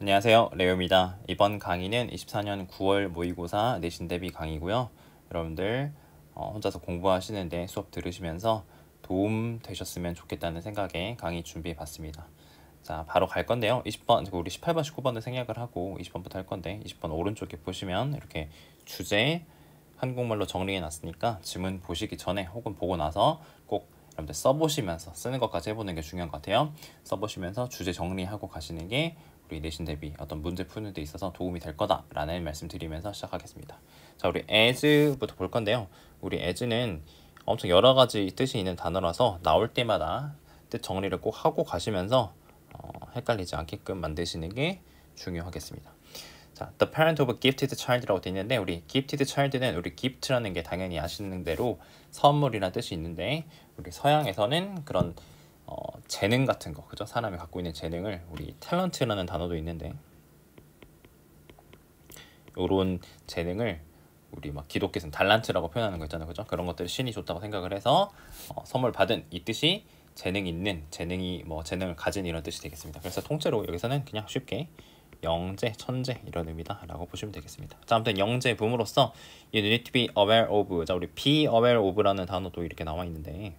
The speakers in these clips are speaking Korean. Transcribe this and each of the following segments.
안녕하세요. 레오입니다. 이번 강의는 24년 9월 모의고사 내신 대비 강의고요. 여러분들 혼자서 공부하시는데 수업 들으시면서 도움 되셨으면 좋겠다는 생각에 강의 준비해 봤습니다. 자, 바로 갈 건데요. 20번, 우리 18번, 19번을 생략을 하고 20번부터 할 건데 20번 오른쪽에 보시면 이렇게 주제 한국말로 정리해 놨으니까 지문 보시기 전에 혹은 보고 나서 꼭 여러분들 써보시면서 쓰는 것까지 해보는 게 중요한 것 같아요. 써보시면서 주제 정리하고 가시는 게 우리 내신 대비 어떤 문제 푸는 데 있어서 도움이 될 거다라는 말씀 드리면서 시작하겠습니다. 자, 우리 as부터 볼 건데요. 우리 as는 엄청 여러 가지 뜻이 있는 단어라서 나올 때마다 뜻 정리를 꼭 하고 가시면서 헷갈리지 않게끔 만드시는 게 중요하겠습니다. 자, the parent of a gifted child라고 되어 있는데 우리 gifted child는 우리 gift라는 게 당연히 아시는 대로 선물이라는 뜻이 있는데 우리 서양에서는 그런 재능 같은 거, 그죠? 사람이 갖고 있는 재능을 우리 탤런트라는 단어도 있는데 이런 재능을 우리 막 기독교에서는 달란트라고 표현하는 거 있잖아요, 그죠? 그런 것들을 신이 줬다고 생각을 해서 선물 받은 이 뜻이 재능 있는, 재능을 가진 이런 뜻이 되겠습니다. 그래서 통째로 여기서는 그냥 쉽게 영재, 천재 이런 의미다라고 보시면 되겠습니다. 자, 아무튼 영재 붐으로써 you need to be aware of. 자, 우리 be aware of라는 단어도 이렇게 나와 있는데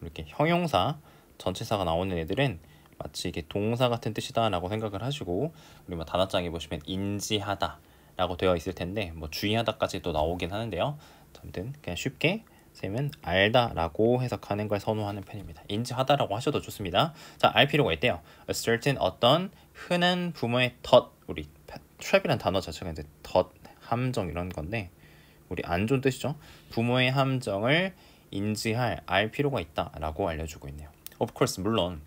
이렇게 형용사, 전치사가 나오는 애들은 마치 이게 동사 같은 뜻이다라고 생각을 하시고 우리 뭐 단어장에 보시면 인지하다라고 되어 있을 텐데 뭐 주의하다까지 또 나오긴 하는데요. 아무튼 그냥 쉽게 쌤은 알다라고 해석하는 걸 선호하는 편입니다. 인지하다라고 하셔도 좋습니다. 자, 알 필요가 있대요. A certain 어떤 흔한 부모의 덫, 우리 trap이라는 단어 자체가 이제 덫, 함정 이런 건데 우리 안 좋은 뜻이죠. 부모의 함정을 인지할, 알 필요가 있다라고 알려주고 있네요. Of course, 물론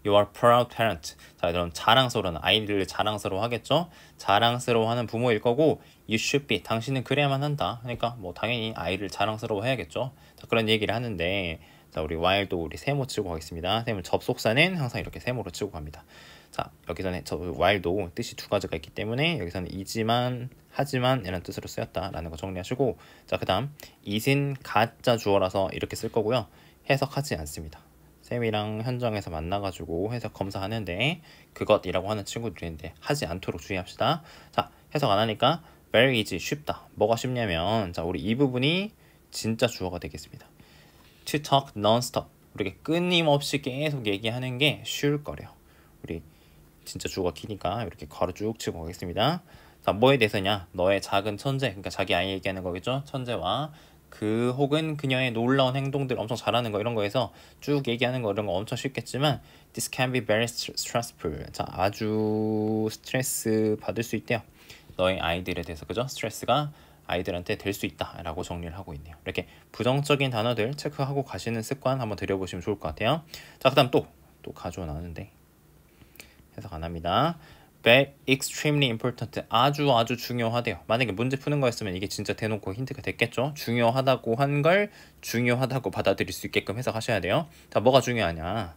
You are proud parent. 자, 그럼 자랑스러운 아이들을 자랑스러워하겠죠. 자랑스러워하는 부모일 거고 You should be. 당신은 그래야만 한다. 그러니까 뭐 당연히 아이를 자랑스러워해야겠죠. 자, 그런 얘기를 하는데 자, 우리 while도 우리 세모 치고 가겠습니다. 세모 접속사는 항상 이렇게 세모로 치고 갑니다. 자, 여기서는 while도 뜻이 두 가지가 있기 때문에 여기서는 이지만, 하지만 이런 뜻으로 쓰였다라는 거 정리하시고 자, 그 다음 it은 가짜 주어라서 이렇게 쓸 거고요. 해석하지 않습니다. 쌤이랑 현장에서 만나가지고 해석 검사하는데 그것이라고 하는 친구들인데 하지 않도록 주의합시다. 자, 해석 안 하니까 very easy, 쉽다. 뭐가 쉽냐면 자, 우리 이 부분이 진짜 주어가 되겠습니다. To talk non-stop. 우리가 끊임없이 계속 얘기하는 게 쉬울 거래요. 우리 진짜 주어가 기니까 이렇게 괄호 쭉 치고 가겠습니다. 자, 뭐에 대해서냐? 너의 작은 천재, 그러니까 자기 아이 얘기하는 거겠죠? 천재와 그 혹은 그녀의 놀라운 행동들 엄청 잘하는 거 이런 거에서 쭉 얘기하는 거 이런 거 엄청 쉽겠지만 This can be very stressful. 자, 아주 스트레스 받을 수 있대요. 너의 아이들에 대해서, 그죠? 스트레스가 아이들한테 될 수 있다라고 정리를 하고 있네요. 이렇게 부정적인 단어들 체크하고 가시는 습관 한번 들여보시면 좋을 것 같아요. 자, 그 다음 또 가져와 나왔는데 해석 안 합니다. But extremely important. 아주 중요하대요. 만약에 문제 푸는 거였으면 이게 진짜 대놓고 힌트가 됐겠죠. 중요하다고 한 걸 중요하다고 받아들일 수 있게끔 해석하셔야 돼요. 자, 뭐가 중요하냐?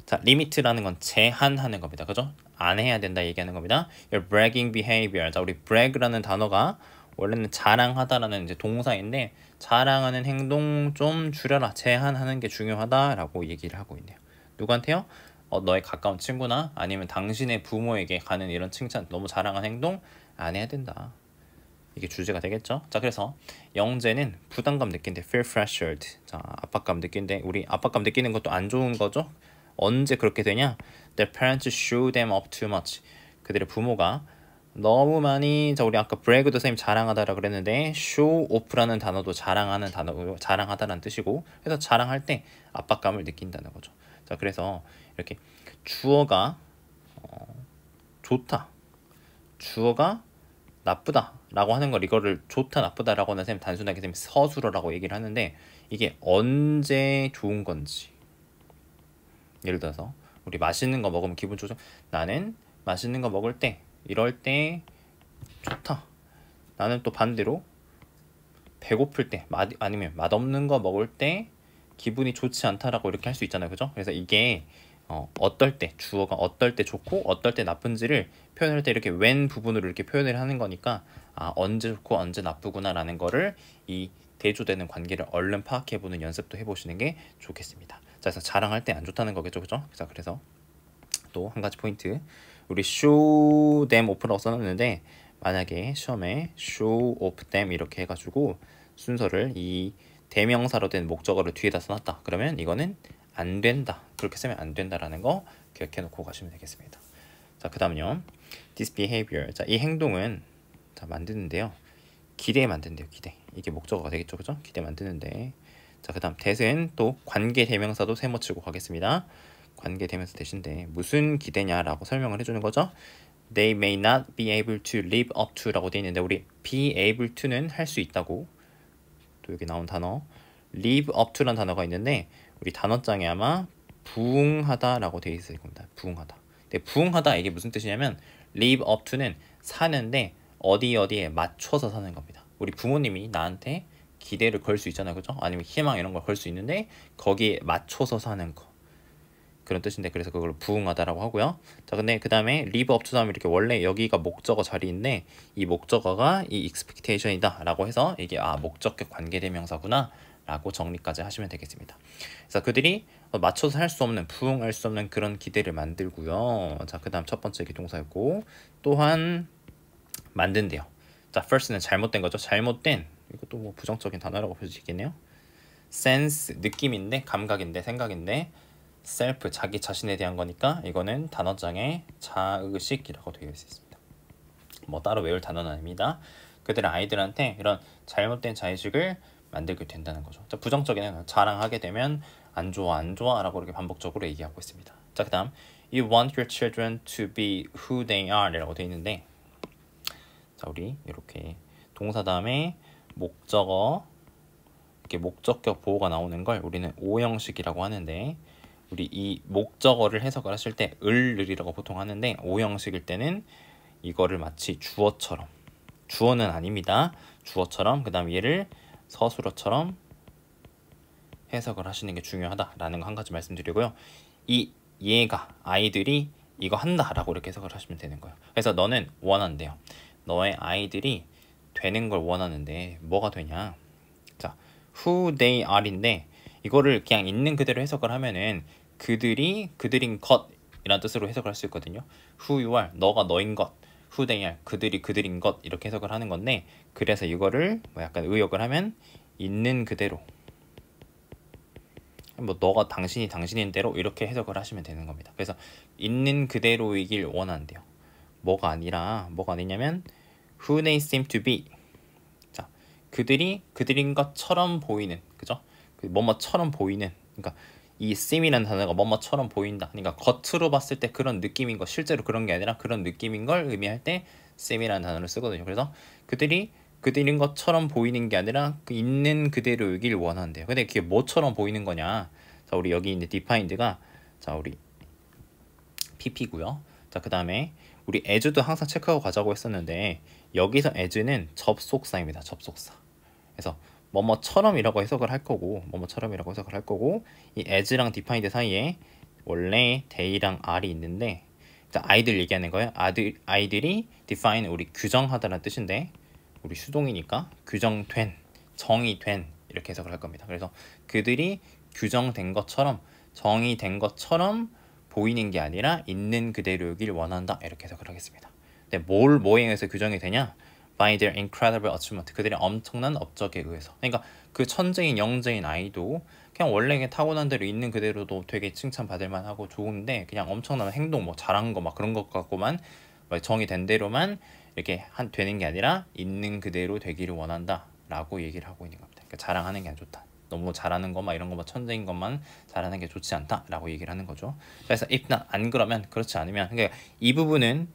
자, limit라는 건 제한하는 겁니다. 그죠? 안 해야 된다 얘기하는 겁니다. Your bragging behavior. 자, 우리 brag라는 단어가 원래는 자랑하다라는 이제 동사인데 자랑하는 행동 좀 줄여라. 제한하는 게 중요하다라고 얘기를 하고 있네요. 누구한테요? 너의 가까운 친구나 아니면 당신의 부모에게 가는 이런 칭찬, 너무 자랑한 행동 안 해야 된다. 이게 주제가 되겠죠. 자, 그래서 영재는 부담감 느낀대. feel pressured. 자, 압박감 느낀대. 우리 압박감 느끼는 것도 안 좋은 거죠. 언제 그렇게 되냐? Their parents show them up too much. 그들의 부모가 너무 많이, 자, 우리 아까 brag도 선생님 자랑하다라 그랬는데 show off라는 단어도 자랑하는 단어고 자랑하다라는 뜻이고 그래서 자랑할 때 압박감을 느낀다는 거죠. 자, 그래서 이렇게 주어가 좋다, 주어가 나쁘다 라고 하는 걸 이거를 좋다 나쁘다라고 하는 쌤 단순하게 쌤 서술어라고 얘기를 하는데 이게 언제 좋은 건지 예를 들어서 우리 맛있는 거 먹으면 기분 좋죠. 나는 맛있는 거 먹을 때 이럴 때 좋다. 나는 또 반대로 배고플 때 아니면 맛없는 거 먹을 때 기분이 좋지 않다라고 이렇게 할 수 있잖아요. 그죠? 그래서 이게 어떨 때 주어가 어떨 때 좋고 어떨 때 나쁜지를 표현할 때 이렇게 when 부분으로 이렇게 표현을 하는 거니까 언제 좋고 언제 나쁘구나 라는 거를 이 대조되는 관계를 얼른 파악해보는 연습도 해보시는 게 좋겠습니다. 자, 그래서 자랑할 때 안 좋다는 거겠죠, 그죠? 자, 그래서 또 한 가지 포인트, 우리 show them off라고 써놨는데 만약에 시험에 show off them 이렇게 해가지고 순서를 이 대명사로 된 목적어를 뒤에다 써놨다. 그러면 이거는 안 된다. 그렇게 쓰면 안 된다라는 거 기억해 놓고 가시면 되겠습니다. 자, 그 다음요. This behavior. 자, 이 행동은 자, 만드는데요. 기대 만든대요. 기대. 이게 목적어가 되겠죠, 그죠? 기대 만드는데. 자, 그 다음 that은 또 관계 대명사도 세모치고 가겠습니다. 관계 대명사 대신데 무슨 기대냐라고 설명을 해주는 거죠. They may not be able to live up to 라고 되어 있는데 우리 be able to는 할 수 있다고, 또 여기 나온 단어 live up to라는 단어가 있는데 우리 단어장에 아마 부응하다라고 되어 있을 겁니다. 부응하다. 근데 부응하다 이게 무슨 뜻이냐면 live up to는 사는데 어디에 맞춰서 사는 겁니다. 우리 부모님이 나한테 기대를 걸 수 있잖아요, 그죠? 아니면 희망 이런 걸 걸 수 있는데 거기에 맞춰서 사는 거, 그런 뜻인데 그래서 그걸 부응하다라고 하고요. 자, 근데 그 다음에 live up to 다음에 이렇게 원래 여기가 목적어 자리인데 이 목적어가 이 expectation이다 라고 해서 이게 목적격 관계대명사구나 라고 정리까지 하시면 되겠습니다. 그래서 그들이 맞춰서 할 수 없는, 부응할 수 없는 그런 기대를 만들고요. 자, 그 다음 첫 번째 기동사였고 또한 만든대요. 자, first는 잘못된 거죠. 잘못된, 이것도 뭐 부정적인 단어라고 볼 수 있겠네요. sense, 느낌인데, 감각인데, 생각인데, self, 자기 자신에 대한 거니까 이거는 단어장에 자의식이라고 되어 있습니다. 뭐 따로 외울 단어는 아닙니다. 그들의 아이들한테 이런 잘못된 자의식을 만들게 된다는 거죠. 자, 부정적인 자랑하게 되면 안 좋아 라고 이렇게 반복적으로 얘기하고 있습니다. 자, 그 다음 You want your children to be who they are 라고 되어 있는데, 자, 우리 이렇게 동사 다음에 목적어, 이렇게 목적격 보호가 나오는 걸 우리는 오형식이라고 하는데, 우리 이 목적어를 해석을 하실 때 을이라고 보통 하는데 오형식일 때는 이거를 마치 주어처럼, 주어는 아닙니다. 주어처럼 그 다음 얘를 서술어처럼 해석을 하시는 게 중요하다라는 거 한 가지 말씀드리고요. 이 얘가, 아이들이 이거 한다라고 이렇게 해석을 하시면 되는 거예요. 그래서 너는 원한대요. 너의 아이들이 되는 걸 원하는데 뭐가 되냐. 자, who they are인데 이거를 그냥 있는 그대로 해석을 하면은 그들인 것이라는 뜻으로 해석을 할 수 있거든요. who you are, 너가 너인 것, who they are, 그들인 것 이렇게 해석을 하는 건데, 그래서 이거를 뭐 약간 의역을 하면 있는 그대로, 뭐 너가 당신인 대로 이렇게 해석을 하시면 되는 겁니다. 그래서 있는 그대로이길 원한대요. 뭐가 아니냐면 who they seem to be. 자, 그들인 것처럼 보이는, 그죠? 뭐뭐처럼 보이는, 그러니까 이 seem이라는 단어가 뭐뭐처럼 보인다. 그러니까 겉으로 봤을 때 그런 느낌인 거, 실제로 그런 게 아니라 그런 느낌인 걸 의미할 때 seem이라는 단어를 쓰거든요. 그래서 그들인 것처럼 보이는 게 아니라 그 있는 그대로이길 원한대요. 근데 그게 뭐처럼 보이는 거냐? 자, 우리 여기 있는 defined가 자, 우리 pp고요. 자, 그 다음에 우리 as도 항상 체크하고 가자고 했었는데 여기서 as는 접속사입니다. 접속사. 그래서 뭐뭐처럼이라고 해석을 할 거고, 이 as랑 defined 사이에 원래 they랑 are이 있는데, 자, 아이들 얘기하는 거예요. 아이들이 define, 우리 규정하다라는 뜻인데 우리 수동이니까 규정된, 정의된 이렇게 해석을 할 겁니다. 그래서 그들이 규정된 것처럼, 정의된 것처럼 보이는 게 아니라 있는 그대로이길 원한다 이렇게 해석을 하겠습니다. 근데 뭐에 의해서 규정이 되냐? By their incredible achievement, 그들의 엄청난 업적에 의해서. 그러니까 그 천재인 영재인 아이도 그냥 원래 타고난 대로 있는 그대로도 되게 칭찬받을 만하고 좋은데 그냥 엄청난 행동, 뭐 잘한 거 막 그런 것 갖고만 정의된 대로만 이렇게 되는 게 아니라 있는 그대로 되기를 원한다 라고 얘기를 하고 있는 겁니다. 그러니까 자랑하는 게 안 좋다, 너무 잘하는 거 막 이런 거 천재인 것만 잘하는 게 좋지 않다 라고 얘기를 하는 거죠. 그래서 if not, 안 그러면, 그렇지 않으면, 그러니까 이 부분은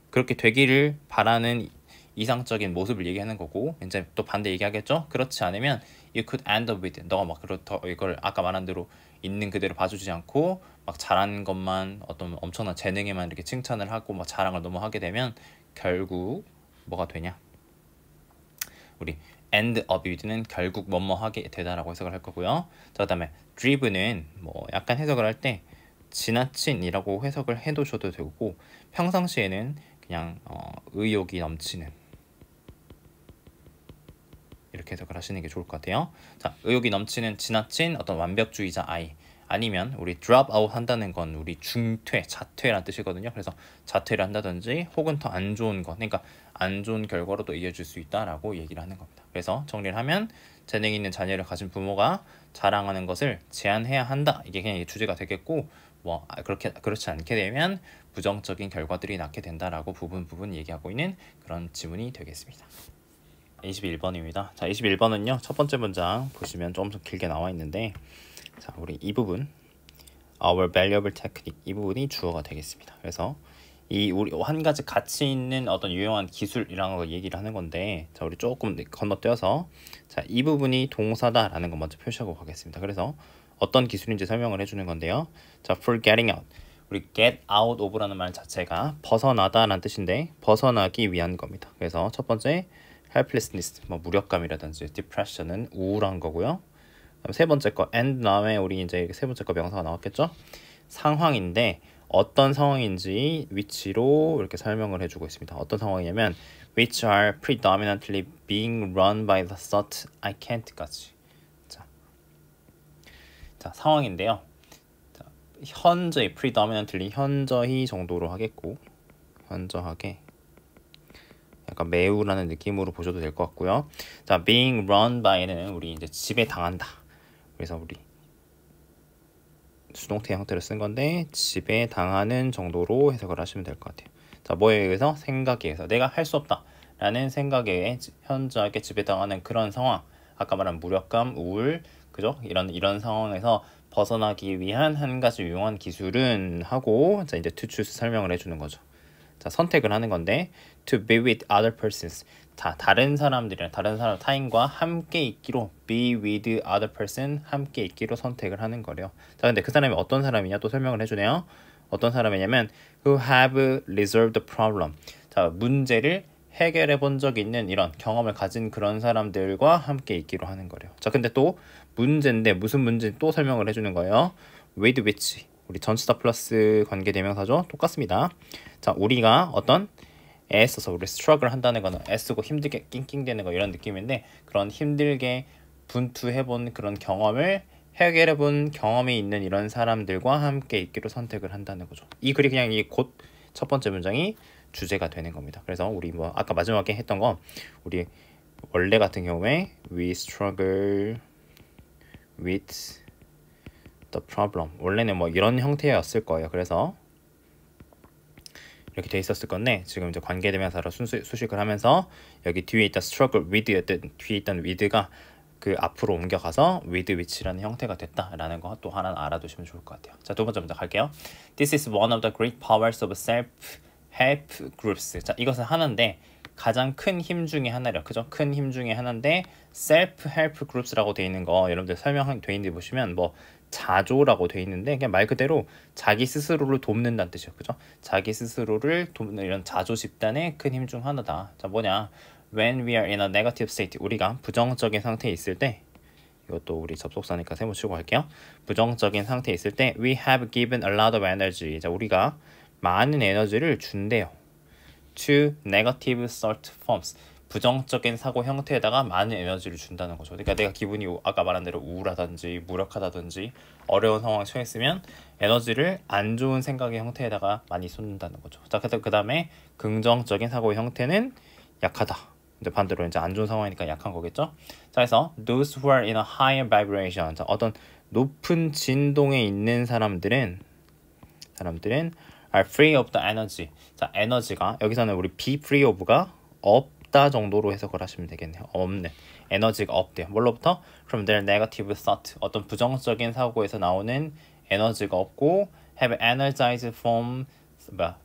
그렇게 되기를 바라는 이상적인 모습을 얘기하는 거고, 이제 또 반대 얘기하겠죠. 그렇지 않으면 you could end up with, 너가 막 이걸 아까 말한 대로 있는 그대로 봐주지 않고 막 잘하는 것만, 어떤 엄청난 재능에만 이렇게 칭찬을 하고 막 자랑을 너무 하게 되면 결국 뭐가 되냐, 우리 end up with는 결국 뭐뭐 하게 되다라고 해석을 할 거고요. 자, 그다음에 driven은 뭐 약간 해석을 할 때 지나친이라고 해석을 해두셔도 되고, 평상시에는 그냥 의욕이 넘치는 이렇게 해석을 하시는 게 좋을 것 같아요. 자, 의욕이 넘치는, 지나친 어떤 완벽주의자 아니면 우리 drop out 한다는 건 우리 중퇴, 자퇴라는 뜻이거든요. 그래서 자퇴를 한다든지 혹은 더 안 좋은 것, 그러니까 안 좋은 결과로도 이어질 수 있다라고 얘기를 하는 겁니다. 그래서 정리를 하면 재능 있는 자녀를 가진 부모가 자랑하는 것을 제한해야 한다. 이게 그냥 주제가 되겠고 그렇지 않게 되면 부정적인 결과들이 낳게 된다라고 부분 얘기하고 있는 그런 지문이 되겠습니다. 21번입니다. 자, 21번은요. 첫 번째 문장 보시면 좀 더 길게 나와 있는데 자, 우리 이 부분 our valuable technique 이 부분이 주어가 되겠습니다. 그래서 우리 한 가지 가치 있는 어떤 유용한 기술이라는 걸 얘기를 하는 건데 자, 우리 조금 건너뛰어서 자, 이 부분이 동사다라는 거 먼저 표시하고 가겠습니다. 그래서 어떤 기술인지 설명을 해주는 건데요. 자, for getting out 우리 get out of라는 말 자체가 벗어나다라는 뜻인데 벗어나기 위한 겁니다. 그래서 첫 번째 helplessness, 무력감이라든지 depression은 우울한 거고요. 그다음 세 번째 거 and 다음에 우리 이제 세 번째 거 명사가 나왔겠죠? 상황인데 어떤 상황인지 위치로 이렇게 설명을 해주고 있습니다. 어떤 상황이냐면 which are predominantly being run by the thought I can't까지. 자, 상황인데요. 자, 현저히 predominantly 현저히 정도로 하겠고 현저하게 약간 매우라는 느낌으로 보셔도 될 것 같고요. 자, being run by는 우리 이제 지배당한다. 그래서 우리 수동태 형태를 쓴 건데 지배당하는 정도로 해석을 하시면 될 것 같아요. 자, 뭐에 의해서? 생각에 의해서. 내가 할 수 없다 라는 생각에 현저하게 지배당하는 그런 상황. 아까 말한 무력감, 우울, 그죠? 이런 상황에서 벗어나기 위한 한 가지 유용한 기술은 하고 자, 이제 to choose 설명을 해주는 거죠. 자, 선택을 하는 건데 to be with other persons. 자, 다른 사람 타인과 함께 있기로 be with other person 함께 있기로 선택을 하는 거래요. 자, 근데 그 사람이 어떤 사람이냐 또 설명을 해주네요. 어떤 사람이냐면 who have resolved the problem. 자, 문제를 해결해 본 적이 있는 이런 경험을 가진 그런 사람들과 함께 있기로 하는 거래요. 자, 근데 또 문제인데 무슨 문제인지 또 설명을 해주는 거예요. with which 우리 전치사 플러스 관계대명사죠. 똑같습니다. 자, 우리가 어떤 애써서 우리 struggle 한다는 거는 애쓰고 힘들게 낑낑대는 거 이런 느낌인데 그런 힘들게 분투해본 그런 경험을 해결해본 경험이 있는 이런 사람들과 함께 있기로 선택을 한다는 거죠. 이 글이 그냥 곧 첫 번째 문장이 주제가 되는 겁니다. 그래서 우리 아까 마지막에 했던 거 우리 원래 같은 경우에 we struggle with the problem 원래는 이런 형태였을 거예요. 그래서 이렇게 돼 있었을 건데 지금 이제 관계대명사로 수식을 하면서 여기 뒤에 있던 struggle with였던 뒤에 있던 with가 그 앞으로 옮겨가서 with which라는 형태가 됐다라는 거 또 하나 알아두시면 좋을 것 같아요. 자, 두 번째 문제 갈게요. This is one of the great powers of self-help groups. 자, 이것은 하나인데 가장 큰 힘 중에 하나래요. 그죠? 큰 힘 중에 하나인데 self-help groups라고 돼 있는 거 여러분들 설명돼 있는데 보시면 자조라고 돼 있는데 그냥 말 그대로 자기 스스로를 돕는다는 뜻이에요. 그죠? 자기 스스로를 돕는 이런 자조 집단의 큰 힘 중 하나다. 자, 뭐냐? When we are in a negative state, 우리가 부정적인 상태에 있을 때 이것도 우리 접속사니까 세모 치고 할게요. 부정적인 상태에 있을 때 we have given a lot of energy. 자, 우리가 많은 에너지를 준대요. to negative thought forms. 부정적인 사고 형태에다가 많은 에너지를 준다는 거죠. 그러니까 내가 기분이 아까 말한 대로 우울하다든지 무력하다든지 어려운 상황에 처했으면 에너지를 안 좋은 생각의 형태에다가 많이 쏟는다는 거죠. 자, 그 다음에 긍정적인 사고의 형태는 약하다. 근데 반대로 이제 안 좋은 상황이니까 약한 거겠죠. 자, 그래서 those who are in a higher vibration. 자, 어떤 높은 진동에 있는 사람들은 are free of the energy. 자, 에너지가 여기서는 우리 be free of가 없다 정도로 해석을 하시면 되겠네요. 없는 에너지가 없대요. 뭘로부터? From their negative thought. 어떤 부정적인 사고에서 나오는 에너지가 없고 have energized from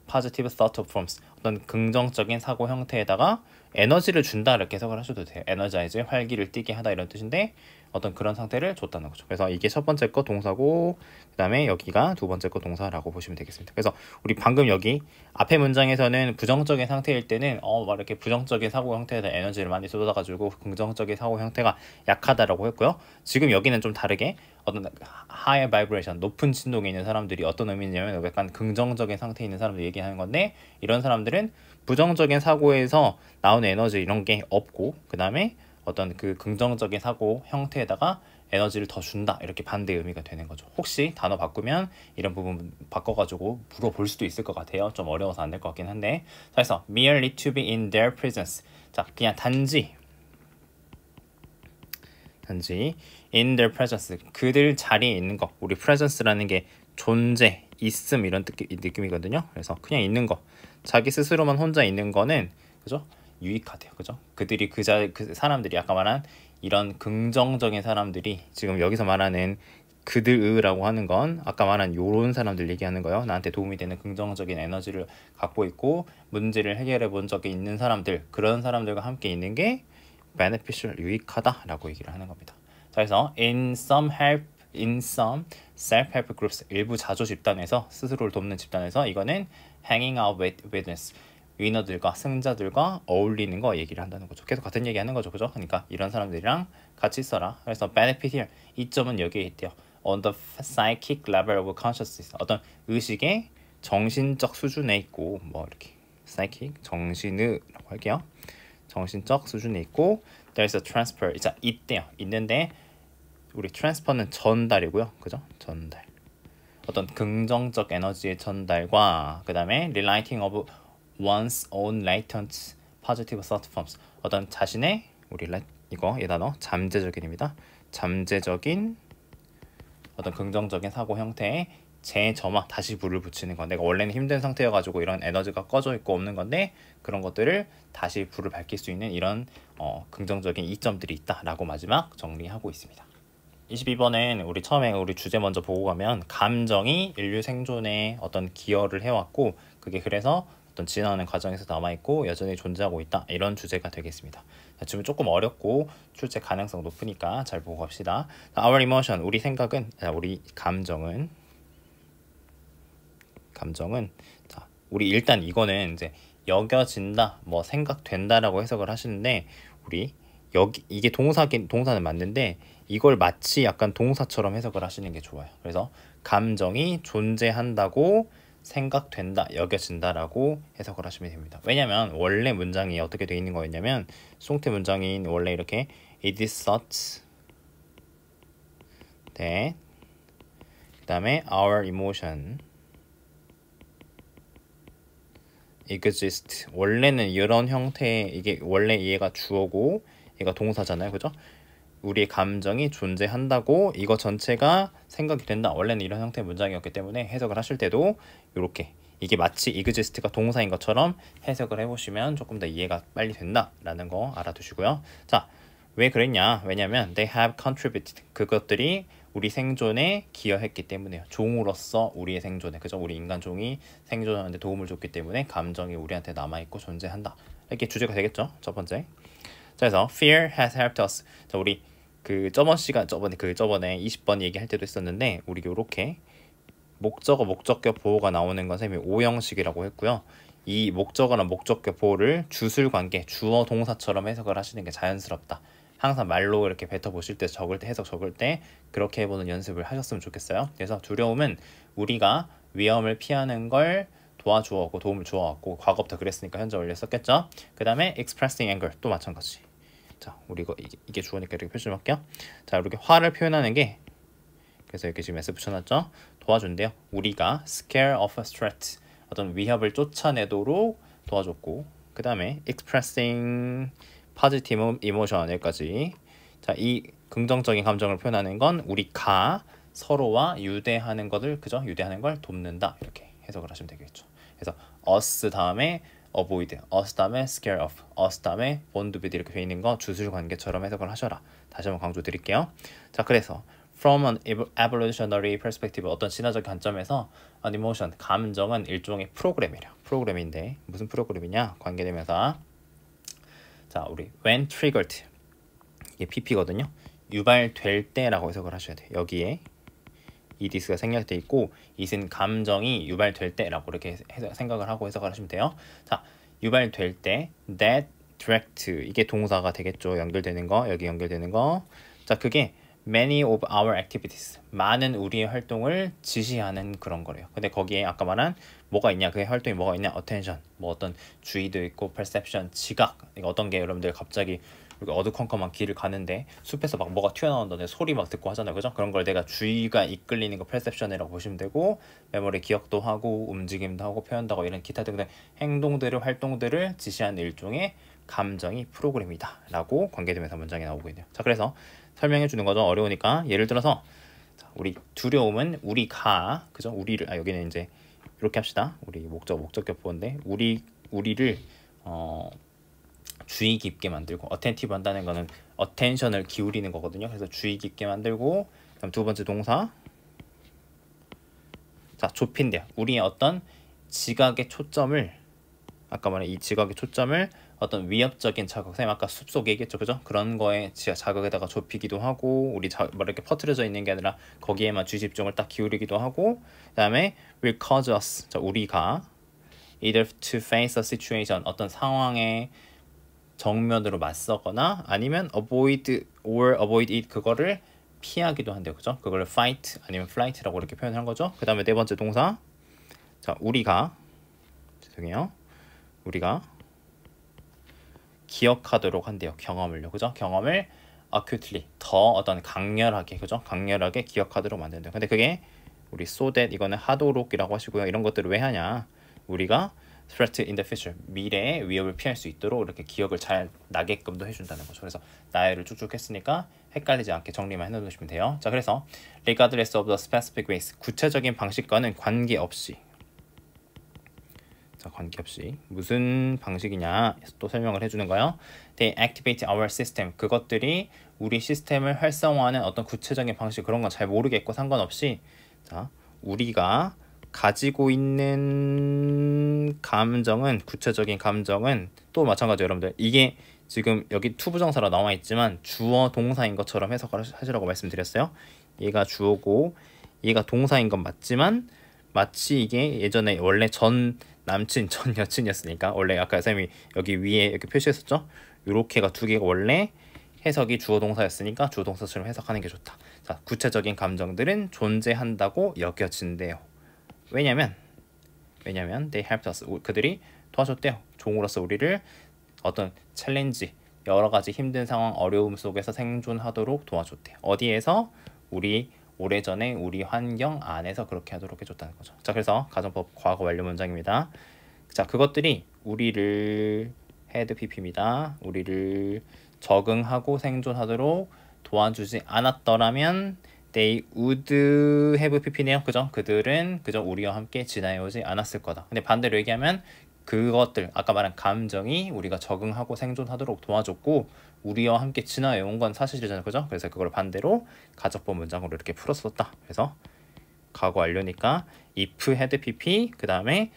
positive thought forms. 어떤 긍정적인 사고 형태에다가 에너지를 준다 이렇게 해석을 하셔도 돼요. 에너자이즈 활기를 띠게 하다 이런 뜻인데 어떤 그런 상태를 줬다는 거죠. 그래서 이게 첫 번째 거 동사고 그 다음에 여기가 두 번째 거 동사라고 보시면 되겠습니다. 그래서 우리 방금 여기 앞에 문장에서는 부정적인 상태일 때는 이렇게 부정적인 사고 형태에다 에너지를 많이 쏟아가지고 긍정적인 사고 형태가 약하다라고 했고요. 지금 여기는 좀 다르게 어떤 high vibration 높은 진동에 있는 사람들이 어떤 의미냐면 약간 긍정적인 상태에 있는 사람들 얘기하는 건데 이런 사람들은 부정적인 사고에서 나오는 에너지 이런 게 없고 그 다음에 어떤 그 긍정적인 사고 형태에다가 에너지를 더 준다 이렇게 반대 의미가 되는 거죠. 혹시 단어 바꾸면 이런 부분 바꿔가지고 물어볼 수도 있을 것 같아요. 좀 어려워서 안 될 것 같긴 한데 자, 그래서 merely to be in their presence 자 그냥 단지 in their presence 그들 자리에 있는 거 우리 presence라는 게 존재, 있음 이런 느낌이거든요. 그래서 그냥 있는 거 자기 스스로만 혼자 있는 거는 그죠? 유익하대요. 그죠? 그들이 그 사람들이 아까 말한 이런 긍정적인 사람들이 지금 여기서 말하는 그들이라고 하는 건 아까 말한 요런 사람들 얘기하는 거예요. 나한테 도움이 되는 긍정적인 에너지를 갖고 있고 문제를 해결해 본 적이 있는 사람들 그런 사람들과 함께 있는 게 beneficial 유익하다라고 얘기를 하는 겁니다. 자, 그래서 in some self-help groups 일부 자조 집단에서 스스로를 돕는 집단에서 이거는 hanging out with witness 위너들과 승자들과 어울리는 거 얘기를 한다는 거죠. 계속 같은 얘기 하는 거죠. 그죠? 그러니까 이런 사람들이랑 같이 있어라. 그래서 benefit here 이점은 여기에 있대요. On the psychic level of consciousness 어떤 의식의 정신적 수준에 있고 뭐 이렇게 psychic 정신의라고 할게요. 정신적 수준에 있고 there's a transfer 자 있대요. 있는데 우리 transfer는 전달이고요. 그죠? 전달 어떤 긍정적 에너지의 전달과 그 다음에 relighting of one's own latent positive thought forms 어떤 자신의 우리 이거 이 단어 잠재적인입니다. 잠재적인 어떤 긍정적인 사고 형태의 재점화 다시 불을 붙이는 거 내가 원래는 힘든 상태여가지고 이런 에너지가 꺼져 있고 없는 건데 그런 것들을 다시 불을 밝힐 수 있는 이런 긍정적인 이점들이 있다라고 마지막 정리하고 있습니다. 22번은 우리 처음에 우리 주제 먼저 보고 가면 감정이 인류 생존에 어떤 기여를 해왔고 그게 그래서 어떤 진화하는 과정에서 남아있고 여전히 존재하고 있다 이런 주제가 되겠습니다. 자, 지금 조금 어렵고 출제 가능성 높으니까 잘 보고 갑시다. Our emotion 우리 생각은 우리 감정은 자 우리 일단 이거는 이제 여겨진다 뭐 생각된다라고 해석을 하시는데 우리 여기 이게 동사는 맞는데 이걸 마치 약간 동사처럼 해석을 하시는 게 좋아요. 그래서 감정이 존재한다고 생각된다, 여겨진다라고 해석을 하시면 됩니다. 왜냐면 원래 문장이 어떻게 되어 있는 거였냐면 송태 문장인 원래 이렇게 it is thought that 그 다음에 our emotion exist 원래는 이런 형태의 이게 원래 얘가 주어고 얘가 동사잖아요. 그죠? 우리의 감정이 존재한다고 이거 전체가 생각이 된다. 원래는 이런 형태의 문장이었기 때문에 해석을 하실 때도 이렇게 이게 마치 exist가 동사인 것처럼 해석을 해보시면 조금 더 이해가 빨리 된다라는 거 알아두시고요. 자, 왜 그랬냐? 왜냐면 they have contributed 그것들이 우리 생존에 기여했기 때문에요. 종으로서 우리의 생존에 그죠? 우리 인간 종이 생존하는 데 도움을 줬기 때문에 감정이 우리한테 남아있고 존재한다. 이렇게 주제가 되겠죠? 첫 번째. 자, 그래서 fear has helped us. 자, 우리 저번에 20번 얘기할 때도 있었는데 우리 요렇게 목적어 목적격 보호가 나오는 것을 오형식이라고 했고요. 이 목적어나 목적격 보호를 주술 관계 주어 동사처럼 해석을 하시는 게 자연스럽다. 항상 말로 이렇게 뱉어 보실 때 해석 적을 때 그렇게 해보는 연습을 하셨으면 좋겠어요. 그래서 두려움은 우리가 위험을 피하는 걸 도와주었고 도움을 주어왔고 과거부터 그랬으니까 현재 완료 썼겠죠. 그 다음에 expressing anger 또 마찬가지. 자, 우리 이게 주어니까 이렇게 표시 좀 할게요. 자, 이렇게 화를 표현하는 게 그래서 이렇게 지금 S 붙여놨죠. 도와준대요. 우리가 scare of a threat 어떤 위협을 쫓아내도록 도와줬고 그 다음에 expressing positive emotion 여기까지. 자, 이 긍정적인 감정을 표현하는 건 우리가 서로와 유대하는 것을 그죠? 유대하는 걸 돕는다 이렇게 해석을 하시면 되겠죠. 그래서 us 다음에 avoid, us 다음에 scare of, us 다음에 bond with 이렇게 돼 있는 거 주술 관계처럼 해석을 하셔라. 다시 한번 강조 드릴게요. 자, 그래서 from an evolutionary perspective 어떤 진화적 관점에서 an emotion, 감정은 일종의 프로그램이래요. 프로그램인데 무슨 프로그램이냐? 관계대명사. 자, 우리 when triggered 이게 pp거든요. 유발될 때라고 해석을 하셔야 돼요. 여기에 이디스가 생략돼 있고 it은 감정이 유발될 때라고 이렇게 생각을 하고 해석을 하시면 돼요. 자, 유발될 때 that direct 이게 동사가 되겠죠. 연결되는 거 여기 연결되는 거. 자, 그게 many of our activities 많은 우리의 활동을 지시하는 그런 거래요. 근데 거기에 아까 말한 뭐가 있냐 그 활동이 뭐가 있냐 attention 뭐 어떤 주의도 있고 perception 지각 이거 어떤 게 여러분들 갑자기 이렇게 어두컴컴한 길을 가는데 숲에서 막 뭐가 튀어나온다는 소리 막 듣고 하잖아요. 그죠? 그런 걸 내가 주의가 이끌리는 거 perception이라고 보시면 되고, 메모리 기억도 하고 움직임도 하고 표현도 하고 이런 기타 등등 행동들을 활동들을 지시하는 일종의 감정이 프로그램이다 라고 관계대명사 문장이 나오고 있네요. 자, 그래서 설명해 주는 거죠. 어려우니까 예를 들어서 우리 두려움은 우리가, 그죠? 우리를, 여기는 이제 이렇게 합시다. 우리 목적격 보호인데 우리를 주의 깊게 만들고, 어텐티브 한다는 거는 어텐션을 기울이는 거거든요. 그래서 주의 깊게 만들고, 그다음 두 번째 동사, 자, 좁힌대요. 우리의 어떤 지각의 초점을, 아까 말한 이 지각의 초점을 어떤 위협적인 자극, 선생님 아까 숲속 얘기했죠, 그죠? 그런 거에 자극에다가 좁히기도 하고, 우리 이렇게 퍼뜨려져 있는 게 아니라 거기에만 주의 집중을 딱 기울이기도 하고, 그다음에 will cause us, 자, 우리가 either to face a situation, 어떤 상황에 정면으로 맞서거나 아니면 avoid it, 그거를 피하기도 한대요, 그죠? 그걸 fight 아니면 flight라고 이렇게 표현한 거죠. 그 다음에 네 번째 동사, 자, 우리가 기억하도록 한대요. 경험을요, 그죠? 경험을 acutely, 더 어떤 강렬하게, 그죠? 강렬하게 기억하도록 만든대요. 근데 그게 우리 so that, 이거는 하도록이라고 하시고요. 이런 것들을 왜 하냐? 우리가 threat in the future, 미래의 위협을 피할 수 있도록 이렇게 기억을 잘 나게끔도 해준다는 거죠. 그래서 나열을 쭉쭉 했으니까 헷갈리지 않게 정리만 해놓으시면 돼요. 자, 그래서 regardless of the specific ways, 구체적인 방식과는 관계없이, 자, 관계없이 무슨 방식이냐 또 설명을 해주는 거예요. They activate our system, 그것들이 우리 시스템을 활성화하는 어떤 구체적인 방식, 그런 건 잘 모르겠고 상관없이, 자, 우리가 가지고 있는 감정은, 구체적인 감정은 또 마찬가지로 여러분들, 이게 지금 여기 투부정사로 나와 있지만 주어 동사인 것처럼 해석을 하시라고 말씀드렸어요. 얘가 주어고 얘가 동사인 건 맞지만, 마치 이게 예전에 원래 전 남친 전 여친이었으니까, 원래 아까 쌤이 여기 위에 이렇게 표시했었죠. 요렇게가 두 개가 원래 해석이 주어 동사였으니까 주어 동사처럼 해석하는 게 좋다. 자, 구체적인 감정들은 존재한다고 여겨진대요. 왜냐면 they helped us, 그들이 도와줬대요. 종으로서 우리를 어떤 챌린지, 여러 가지 힘든 상황, 어려움 속에서 생존하도록 도와줬대요. 어디에서? 우리 오래전에 우리 환경 안에서 그렇게 하도록 해줬다는 거죠. 자, 그래서 가정법 과거 완료 문장입니다. 자, 그것들이 우리를 had pp입니다. 우리를 적응하고 생존하도록 도와주지 않았더라면 they would have pp네요. 그죠? 그들은 그저 우리와 함께 지나오지 않았을 거다. 근데 반대로 얘기하면 그것들, 아까 말한 감정이 우리가 적응하고 생존하도록 도와줬고 우리와 함께 지나온 건 사실이잖아요, 그죠? 그래서 그걸 반대로 가정법 문장으로 이렇게 풀었었다. 그래서 과거 완료니까 if had pp, 그 다음에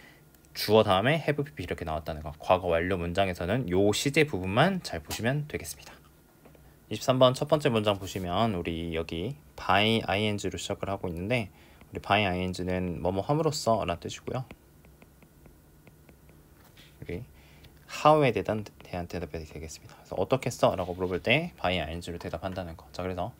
주어 다음에 have pp 이렇게 나왔다는 거. 과거 완료 문장에서는 요 시제 부분만 잘 보시면 되겠습니다. 23번 첫 번째 문장 보시면 우리 여기 by ing로 시작을 하고 있는데, 우리 by ing는 뭐뭐 함으로써 라는 뜻이고요. 여기 how에 대한 대답이 되겠습니다. 그래서 어떻게 써? 라고 물어볼 때 by ing로 대답한다는 거. 자, 그래서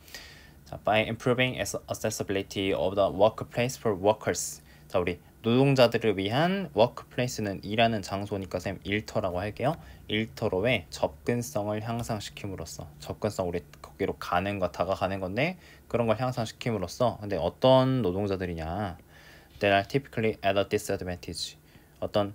자, by improving accessibility of the workplace for workers. 자, 우리 노동자들을 위한 workplace는 일하는 장소니까 쌤 일터라고 할게요. 일터로의 접근성을 향상시킴으로써, 접근성, 우리 거기로 가는 거, 다가가는 건데 그런 걸 향상시킴으로써. 근데 어떤 노동자들이냐? That are typically at a disadvantage. 어떤,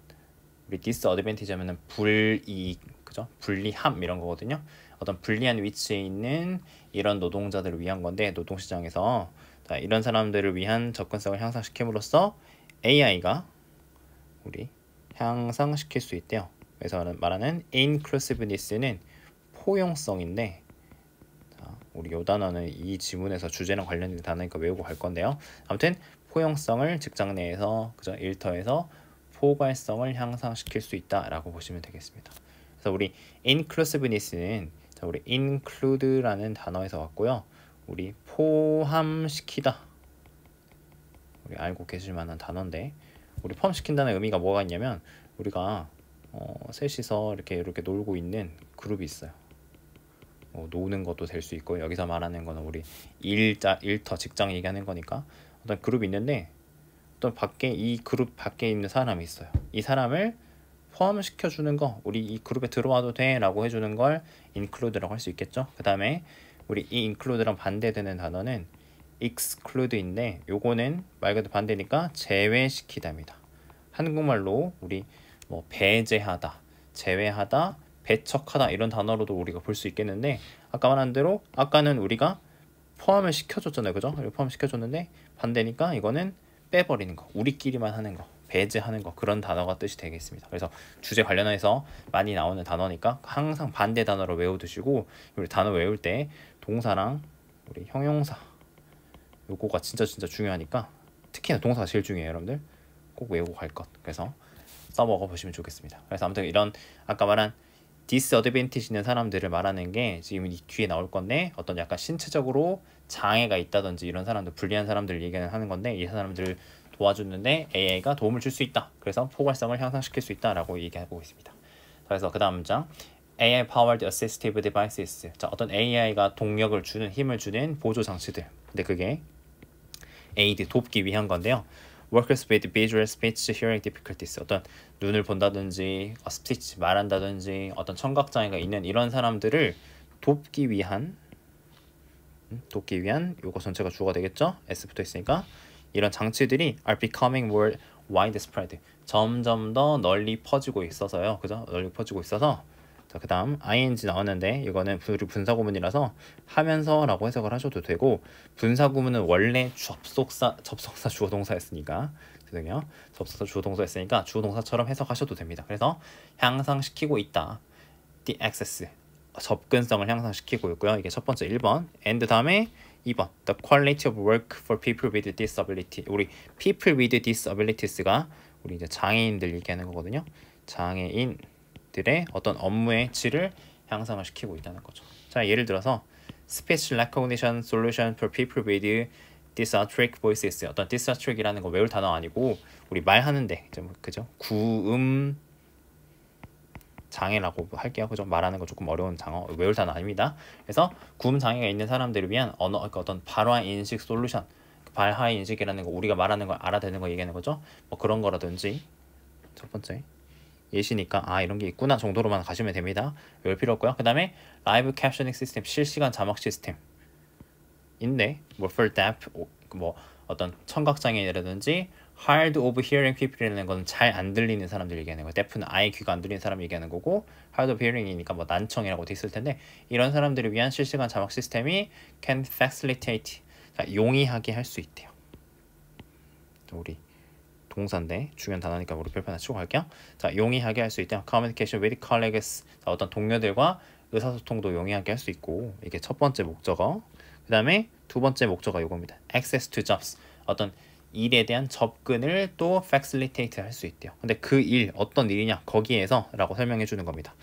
우리 disadvantage 하면은 불이익, 그죠? 불리함 이런 거거든요. 어떤 불리한 위치에 있는 이런 노동자들을 위한 건데, 노동시장에서 자, 이런 사람들을 위한 접근성을 향상시킴으로써 AI가 우리 향상시킬 수 있대요. 그래서 말하는 inclusiveness는 포용성인데, 자, 우리 요 단어는 이 지문에서 주제랑 관련된 단어니까 외우고 갈 건데요. 아무튼 포용성을 직장 내에서, 그죠? 일터에서 포괄성을 향상시킬 수 있다라고 보시면 되겠습니다. 그래서 우리 inclusiveness는, 자, 우리 include라는 단어에서 왔고요. 우리 포함시키다, 우리 알고 계실 만한 단어인데, 우리 포함시킨다는 의미가 뭐가 있냐면, 우리가 셋이서 이렇게 놀고 있는 그룹이 있어요. 노는 것도 될 수 있고, 여기서 말하는 거는 우리 일터, 직장 얘기하는 거니까 어떤 그룹이 있는데, 어떤 밖에, 이 그룹 밖에 있는 사람이 있어요. 이 사람을 포함시켜주는 거, 우리 이 그룹에 들어와도 돼 라고 해주는 걸 include라고 할 수 있겠죠. 그 다음에 우리 이 include랑 반대되는 단어는 exclude인데 요거는 말 그대로 반대니까 제외시키다입니다. 한국말로 우리 뭐 배제하다, 제외하다, 배척하다 이런 단어로도 우리가 볼 수 있겠는데 아까 말한 대로 아까는 우리가 포함을 시켜줬잖아요. 그죠? 포함시켜줬는데 반대니까 이거는 빼버리는 거, 우리끼리만 하는 거, 배제하는 거 그런 단어가 뜻이 되겠습니다. 그래서 주제 관련해서 많이 나오는 단어니까 항상 반대 단어로 외워두시고 우리 단어 외울 때 동사랑 우리 형용사 요거가 진짜 중요하니까 특히나 동사가 제일 중요해요. 여러분들 꼭 외우고 갈 것. 그래서 써먹어 보시면 좋겠습니다. 그래서 아무튼 이런 아까 말한 디스어드밴티지 있는 사람들을 말하는 게 지금 이 뒤에 나올 건데 어떤 약간 신체적으로 장애가 있다든지 이런 사람들, 불리한 사람들 얘기하는 건데 이 사람들을 도와주는데 AI가 도움을 줄 수 있다. 그래서 포괄성을 향상시킬 수 있다라고 얘기하고 있습니다. 그래서 그 다음 문장 AI powered assistive devices. 자, 어떤 AI가 동력을 주는 힘을 주는 보조 장치들. 근데 그게 aid 돕기 위한 건데요. Workers with visual speech hearing difficulties. 어떤 눈을 본다든지 스피치 말한다든지 어떤 청각 장애가 있는 이런 사람들을 돕기 위한 요거 전체가 주어가 되겠죠? S 붙어 있으니까 이런 장치들이 are becoming more widespread. 점점 더 널리 퍼지고 있어서요. 그죠? 널리 퍼지고 있어서 자, 그다음 ing 나왔는데 이거는 분사구문이라서 하면서라고 해석을 하셔도 되고 분사구문은 원래 접속사 주어 동사였으니까 죄송해요. 접속사 주어 동사였으니까 주어 동사처럼 해석하셔도 됩니다. 그래서 향상시키고 있다. the access 접근성을 향상시키고 있고요. 이게 첫 번째 1번 and 다음에 2번 the quality of work for people with disability. 우리 people with disabilities가 우리 이제 장애인들 얘기하는 거거든요. 장애인들의 어떤 업무의 질을 향상을 시키고 있다는 거죠. 자, 예를 들어서 speech recognition solution for people with dysarthric voices. 어떤 dysarthric이라는 거 외울 단어 아니고 우리 말하는데 그죠? 구음 장애라고 할게요. 그죠? 말하는 거 조금 어려운 장어 외울 단어 아닙니다. 그래서 구음 장애가 있는 사람들을 위한 언어 그러니까 어떤 발화 인식 솔루션, 발화 인식이라는 거 우리가 말하는 걸 알아듣는 거 얘기하는 거죠. 뭐 그런 거라든지 첫 번째 예시니까 아 이런 게 있구나 정도로만 가시면 됩니다. 외울 필요 없고요. 그 다음에 라이브 캡셔닝 시스템 실시간 자막 시스템 인데 뭐 for deaf 뭐 어떤 청각 장애인이라든지 hard of hearing people이라는 건 잘 안 들리는 사람들 얘기하는 거예요. deaf는 아예 귀가 안 들리는 사람 얘기하는 거고 hard of hearing이니까 뭐 난청이라고 돼 있을 텐데 이런 사람들을 위한 실시간 자막 시스템이 can facilitate 자, 용이하게 할 수 있대요. 우리 동사인데 중요한 단어니까 우리 별표 하나 치고 갈게요. 자, 용이하게 할 수 있대요. communication with colleagues 자, 어떤 동료들과 의사소통도 용이하게 할 수 있고 이게 첫 번째 목적어. 그 다음에 두 번째 목적어 이겁니다. access to jobs 어떤 일에 대한 접근을 또 facilitate 할 수 있대요. 근데 그 일 어떤 일이냐 거기에서 라고 설명해 주는 겁니다.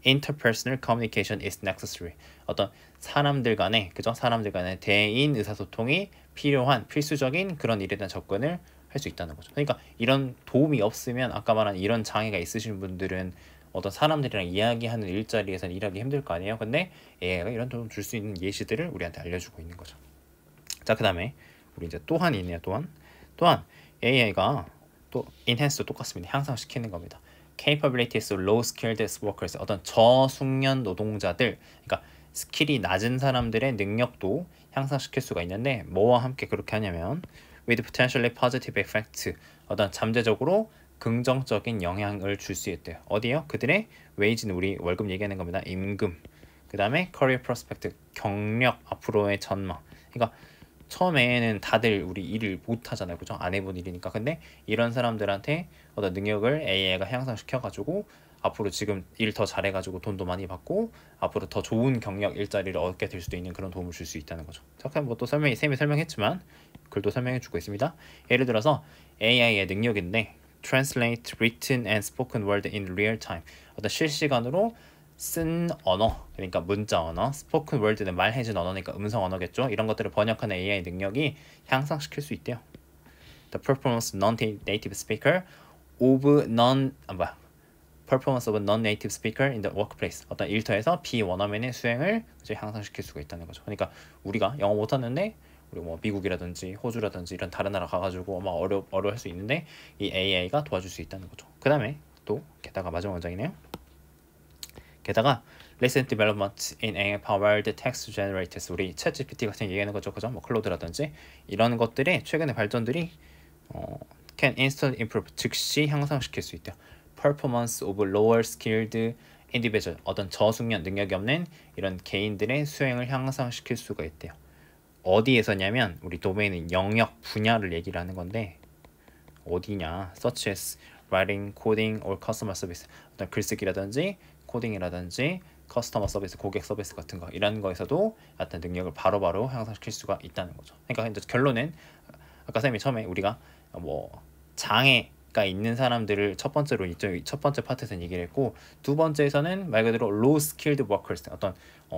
Interpersonal communication is necessary. 어떤 사람들 간에 그죠? 사람들 간의 대인 의사소통이 필요한 필수적인 그런 일에 대한 접근을 할 수 있다는 거죠. 그러니까 이런 도움이 없으면 아까 말한 이런 장애가 있으신 분들은 어떤 사람들이랑 이야기하는 일자리에서는 일하기 힘들 거 아니에요. 근데 AI가 이런 도움 줄 수 있는 예시들을 우리한테 알려주고 있는 거죠. 자, 그 다음에 우리 이제 또한이 있네요. 또한 AI가 또 enhance도 똑같습니다. 향상시키는 겁니다. capabilities of low skilled workers 어떤 저숙련 노동자들 그러니까 스킬이 낮은 사람들의 능력도 향상시킬 수가 있는데 뭐와 함께 그렇게 하냐면 with potentially positive effect 어떤 잠재적으로 긍정적인 영향을 줄 수 있대요. 어디요? 그들의 웨이지는 우리 월급 얘기하는 겁니다. 임금. 그 다음에 career prospect 경력 앞으로의 전망. 그러니까 처음에는 다들 우리 일을 못 하잖아요. 그죠? 안 해본 일이니까. 근데 이런 사람들한테 어떤 능력을 AI가 향상시켜가지고 앞으로 지금 일 더 잘해가지고 돈도 많이 받고 앞으로 더 좋은 경력 일자리를 얻게 될 수도 있는 그런 도움을 줄 수 있다는 거죠. 잠깐 뭐 또 쌤이 설명했지만 글도 설명해주고 있습니다. 예를 들어서 AI의 능력인데 translate written and spoken word in real time 어떤 실시간으로 쓴 언어 그러니까 문자 언어 spoken word는 말해준 언어니까 음성 언어겠죠. 이런 것들을 번역하는 AI 능력이 향상시킬 수 있대요. The performance of non-native speaker performance of a non-native speaker in the workplace 어떤 일터에서 비원어민의 수행을 이제 향상시킬 수가 있다는 거죠. 그러니까 우리가 영어 못하는데 우리 뭐 미국이라든지 호주라든지 이런 다른 나라 가가지고 막 어려할 수 있는데 이 AI가 도와줄 수 있다는 거죠. 그 다음에 또 게다가 마지막 문장이네요. 게다가 recent development in AI-powered text generators, 우리 챗GPT 같은 얘기하는 거죠, 그죠? 뭐 클로드라든지 이런 것들의 최근의 발전들이 can instantly improve, 즉시 향상시킬 수 있대요. performance of lower skilled individual, 어떤 저숙련 능력이 없는 이런 개인들의 수행을 향상시킬 수가 있대요. 어디에서냐면 우리 도메인은 영역 분야를 얘기를 하는 건데 어디냐, such as writing, coding, or customer service, 어떤 글쓰기라든지 코딩이라든지 커스터머 서비스, 고객 서비스 같은 거 이런 거에서도 어떤 능력을 바로바로 향상시킬 수가 있다는 거죠. 그러니까 이제 결론은 아까 쌤이 처음에 우리가 뭐 장애가 있는 사람들을 첫 번째로 첫 번째 파트에서는 얘기를 했고, 두 번째에서는 말 그대로 low skilled workers, 어떤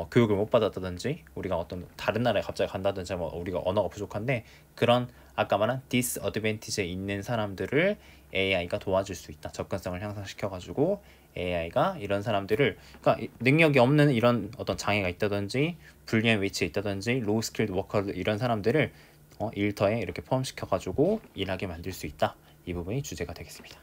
교육을 못 받았다든지 우리가 어떤 다른 나라에 갑자기 간다든지 뭐 우리가 언어가 부족한데 그런 아까 말한 disadvantage에 있는 사람들을 AI가 도와줄 수 있다. 접근성을 향상시켜가지고 AI가 이런 사람들을, 그러니까 능력이 없는 이런 어떤 장애가 있다든지 불리한 위치에 있다든지 low skilled worker 이런 사람들을 일터에 이렇게 포함시켜가지고 일하게 만들 수 있다. 이 부분이 주제가 되겠습니다.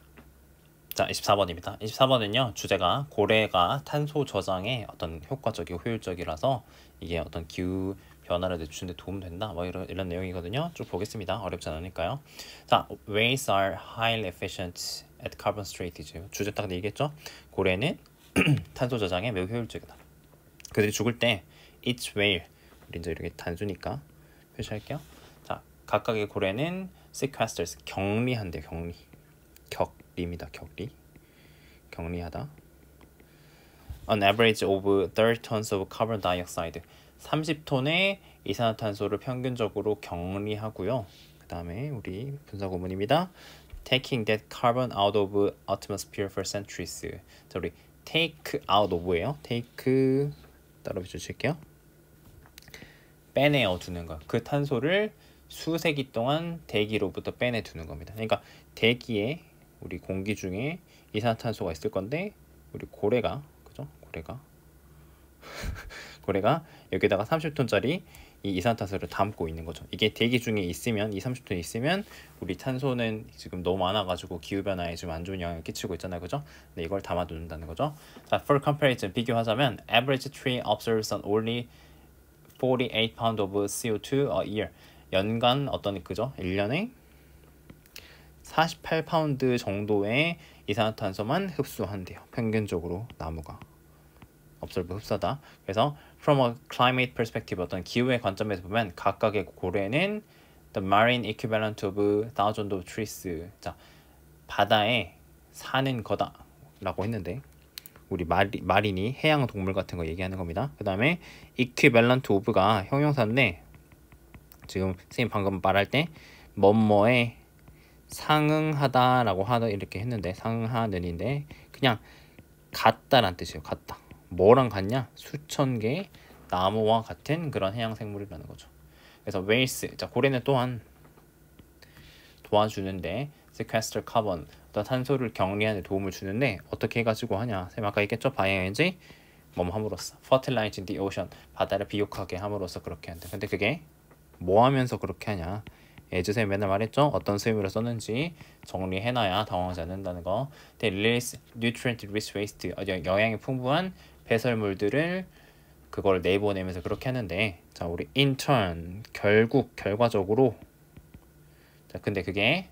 자, 24번입니다. 24번은요, 주제가 고래가 탄소 저장에 어떤 효과적이고 효율적이라서 이게 어떤 기후 변화를 늦추는 데 도움된다. 뭐 이런 내용이거든요. 쭉 보겠습니다. 어렵지 않으니까요. 자, whales are highly efficient at carbon storage. 주제 딱 얘기했죠. 고래는 탄소 저장에 매우 효율적이다. 그들이 죽을 때 each whale, 우리 이제 이렇게 단수니까 표시할게요. 자, 각각의 고래는 sequesters, 격리한대. 격리입니다. 격리하다. An average of 30 tons of carbon dioxide, 30톤의 이산화탄소를 평균적으로 격리하고요. 그 다음에 우리 분사 구문입니다. Taking that carbon out of atmosphere for centuries. 자, 우리 take out of예요. take 따로 붙여줄게요. 빼내어 두는 거. 그 탄소를 수세기 동안 대기로부터 빼내 두는 겁니다. 그러니까 대기에 우리 공기 중에 이산화탄소가 있을 건데 우리 고래가, 그죠? 고래가 여기다가 30톤짜리 이 이산화탄소를 담고 있는 거죠. 이게 대기 중에 있으면, 이 30톤 있으면 우리 탄소는 지금 너무 많아가지고 기후변화에 좀 안 좋은 영향을 끼치고 있잖아요, 그죠? 근데 이걸 담아두는다는 거죠. 자, for comparison, 비교하자면 average tree absorbs only 48 pound of CO2 a year. 연간 어떤 그죠? 1년에 48파운드 정도의 이산화탄소만 흡수한대요. 평균적으로 나무가 absorb, 흡수하다. 그래서 from a climate perspective, 어떤 기후의 관점에서 보면 각각의 고래는 the marine equivalent of thousands of trees. 자, 바다에 사는 거다라고 했는데 우리 마린이 해양 동물 같은 거 얘기하는 겁니다. 그 다음에 equivalent of가 형용사인데 지금 선생님 방금 말할 때 뭐뭐에 상응하다라고 하다 이렇게 했는데 상응하는인데 그냥 같다란 뜻이에요. 같다. 뭐랑 같냐? 수천 개의 나무와 같은 그런 해양 생물이라는 거죠. 그래서 whales, 자, 고래는 또한 도와주는데 sequester carbon, 어떤 탄소를 격리하는 데 도움을 주는데 어떻게 해가지고 하냐? 선생님 아까 얘기했죠? 바이오엔지 뭐뭐 함으로써 fertilizing the ocean, 바다를 비옥하게 함으로써 그렇게 한다. 근데 그게 뭐 하면서 그렇게 하냐? 선생님 맨날 말했죠? 어떤 수입으로 썼는지 정리해놔야 당황하지 않는다는 거. They release nutrient rich waste, 영양이 풍부한 배설물들을 그걸 내보내면서 그렇게 하는데, 자, 우리 in turn, 결과적으로, 자, 근데 그게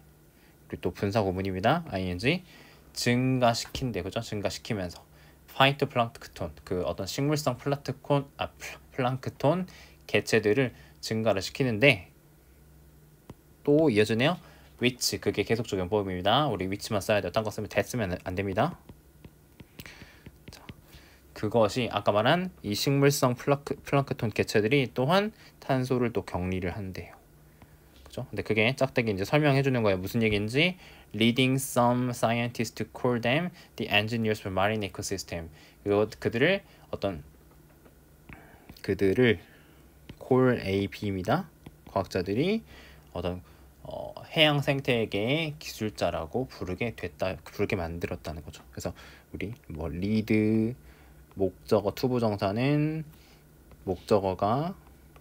우리 또 분사 구문입니다. ing 증가시킨대, 그죠? 증가시키면서 파이토플랑크톤, 그 어떤 식물성 플랑크톤 개체들을 증가를 시키는데 또 이어지네요. which, 그게 계속적 용법입니다. 우리 which만 써야 돼요. 딴 거 쓰면 that 쓰면 안 됩니다. 자, 그것이 아까 말한 이 식물성 플랑크톤 개체들이 또한 탄소를 또 격리를 한대요. 그죠? 근데 그게 짝대기 이제 설명해 주는 거예요. 무슨 얘기인지. Leading some scientists to call them the engineers for marine ecosystem. 그들을 call AP입니다. 과학자들이 어떤 해양 생태계의 기술자라고 부르게 만들었다는 거죠. 그래서 우리 뭐 리드 목적어 투부정사는 목적어가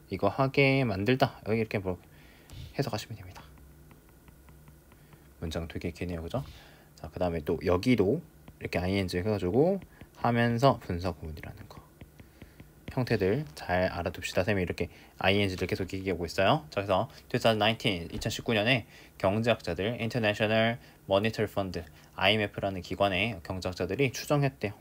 이거 하게 만들다, 여기 이렇게 뭐 해석하시면 됩니다. 문장 되게 기네요, 그죠? 자, 그 다음에 또 여기도 이렇게 ing 해가지고 하면서 분사 구문이라는 거. 형태들 잘 알아둡시다. 쌤이 이렇게 ing를 계속 얘기하고 있어요. 자, 그래서 2019년에 경제학자들 International Monetary Fund IMF라는 기관의 경제학자들이 추정했대요.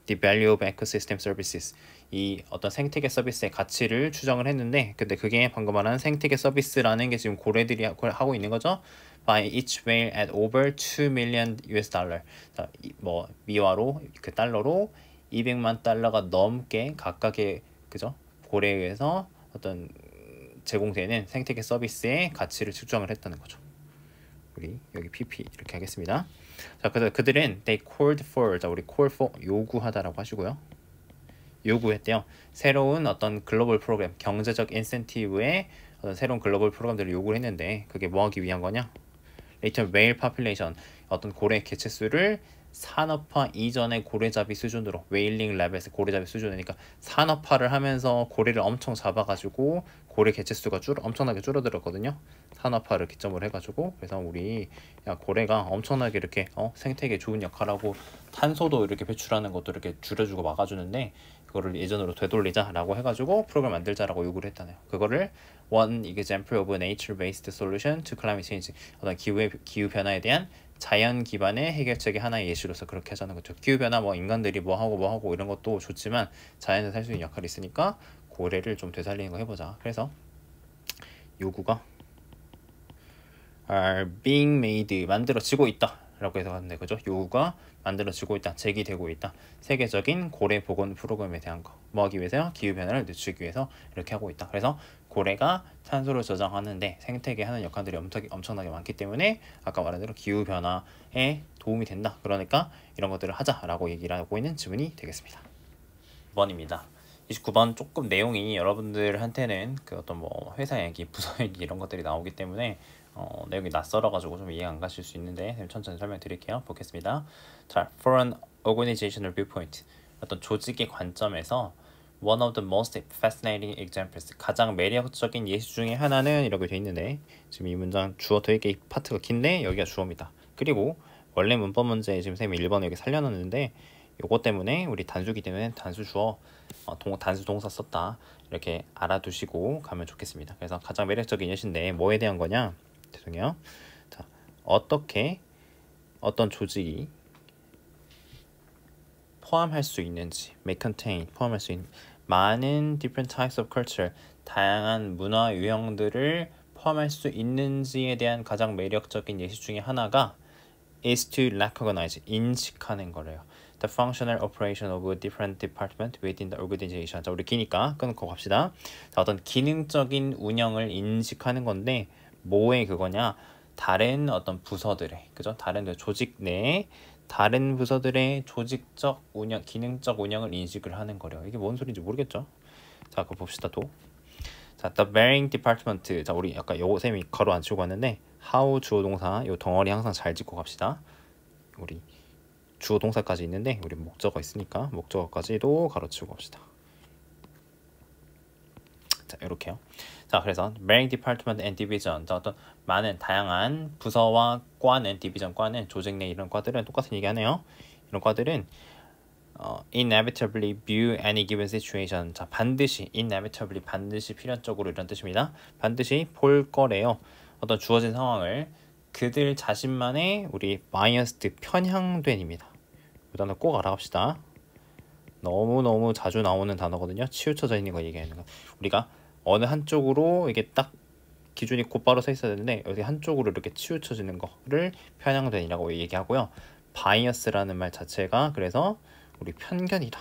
The value of ecosystem services, 이 어떤 생태계 서비스의 가치를 추정을 했는데, 근데 그게 방금 말한 생태계 서비스라는 게 지금 고래들이 하고 있는 거죠. By each whale at over 2 million US dollar. 자, 뭐 미화로 그 달러로 200만 달러가 넘게 각각의 그죠? 고래에 의해서 어떤 제공되는 생태계 서비스의 가치를 측정을 했다는 거죠. 우리 여기 PP 이렇게 하겠습니다. 자, 그래서 그들은 they called for, 자, 우리 call for 요구하다라고 하시고요. 요구했대요. 새로운 어떤 글로벌 프로그램, 경제적 인센티브의 어떤 새로운 글로벌 프로그램들을 요구를 했는데, 그게 뭐 하기 위한 거냐? Later whale population, 어떤 고래 개체수를 산업화 이전의 고래잡이 수준으로, 웨일링 레벨에서 고래잡이 수준이니까 산업화를 하면서 고래를 엄청 잡아가지고 고래 개체수가 엄청나게 줄어들었거든요. 산업화를 기점으로 해가지고. 그래서 우리 고래가 엄청나게 이렇게 생태계에 좋은 역할하고 탄소도 이렇게 배출하는 것도 이렇게 줄여주고 막아주는데, 그거를 예전으로 되돌리자라고 해가지고 프로그램 만들자라고 요구를 했다네요. 그거를 one example of a nature-based solution to climate change, 어떤 기후 변화에 대한 자연 기반의 해결책의 하나의 예시로서 그렇게 하자는 거죠. 기후 변화 뭐 인간들이 뭐 하고 이런 것도 좋지만 자연에서 살 수 있는 역할이 있으니까 고래를 좀 되살리는 거 해보자. 그래서 요구가 are being made, 만들어지고 있다 라고 해서 하는데, 그죠? 요구가 만들어지고 있다, 제기되고 있다. 세계적인 고래 복원 프로그램에 대한 거. 뭐 하기 위해서요? 기후변화를 늦추기 위해서 이렇게 하고 있다. 그래서 고래가 탄소를 저장하는데 생태계에 하는 역할들이 엄청나게 많기 때문에 아까 말한 대로 기후변화에 도움이 된다. 그러니까 이런 것들을 하자라고 얘기를 하고 있는 지문이 되겠습니다. 9번입니다. 29번 조금 내용이 여러분들한테는 그 어떤 뭐 회사 얘기, 부서 얘기 이런 것들이 나오기 때문에 내용이 낯설어가지고 좀 이해가 안 가실 수 있는데 천천히 설명드릴게요. 보겠습니다. 자, for an organizational viewpoint, 어떤 조직의 관점에서 one of the most fascinating examples, 가장 매력적인 예시 중에 하나는 이라고 되어 있는데, 지금 이 문장 주어 되게 파트가 긴데 여기가 주어입니다. 그리고 원래 문법 문제에 지금 쌤이 1번에 여기 살려놨는데 요거 때문에 우리 단수기 때문에 단수 주어 단수 동사 썼다 이렇게 알아두시고 가면 좋겠습니다. 그래서 가장 매력적인 예시인데 뭐에 대한 거냐? 죄송해요. 자, 어떻게 어떤 조직이 포함할 수 있는지, may contain, 포함할 수 있는 많은 different types of culture, 다양한 문화 유형들을 포함할 수 있는지에 대한 가장 매력적인 예시 중에 하나가 is to recognize, 인식하는 거래요. The functional operation of a different department within the organization. 자, 우리 기니까 끊고 갑시다. 자, 어떤 기능적인 운영을 인식하는 건데 뭐의 그거냐? 다른 어떤 부서들의, 그죠? 다른 조직 내에 다른 부서들의 조직적 운영, 기능적 운영을 인식을 하는 거래요. 이게 뭔 소리인지 모르겠죠? 자, 그거 봅시다. 또. 자, the varying department. 자, 우리 아까 요 쌤이 가로 안 치고 왔는데 how 주어 동사 요 덩어리 항상 잘 짚고 갑시다. 우리 주어 동사까지 있는데 우리 목적어 있으니까 목적어까지도 가로 치고 갑시다. 자, 이렇게요. 자, 그래서 varying department and division. 자, 어떤 많은 다양한 부서와 과는, 디비전 과는, 조직 내 이런 과들은 똑같은 얘기하네요. 이런 과들은 inevitably view any given situation. 자, 반드시 inevitably, 반드시 필연적으로 이런 뜻입니다. 반드시 볼 거래요. 어떤 주어진 상황을 그들 자신만의 우리 biased, 편향된입니다. 이 단어 꼭 알아갑시다. 너무너무 자주 나오는 단어거든요. 치우쳐져 있는 거 얘기하는 거. 우리가 어느 한쪽으로 이게 딱 기준이 곧바로 서 있어야 되는데 여기 한쪽으로 이렇게 치우쳐지는 거를 편향된이라고 얘기하고요. 바이어스라는 말 자체가 그래서 우리 편견이다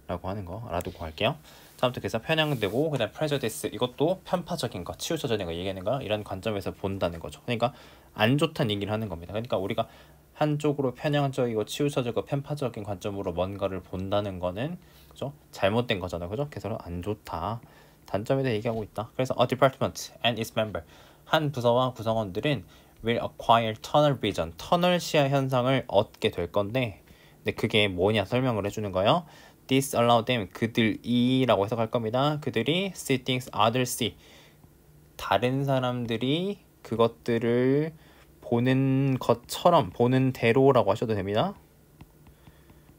라고 하는 거 알아두고 갈게요. 다음부터 그래서 편향되고, 그 다음 prejudice, 이것도 편파적인 거, 치우쳐져 있는 거 얘기하는 거, 이런 관점에서 본다는 거죠. 그러니까 안 좋다는 얘기를 하는 겁니다. 그러니까 우리가 한쪽으로 편향적이고 치우쳐지고 편파적인 관점으로 뭔가를 본다는 거는, 그죠? 잘못된 거잖아요. 그죠? 그래서 안 좋다, 단점에 대해 얘기하고 있다. 그래서 a department and its member, 한 부서와 구성원들은 will acquire tunnel vision, 터널 시야 현상을 얻게 될 건데, 근데 그게 뭐냐 설명을 해주는 거예요. This allow them, 그들이라고 해석할 겁니다. 그들이 see things others see, 다른 사람들이 그것들을 보는 것처럼, 보는 대로라고 하셔도 됩니다.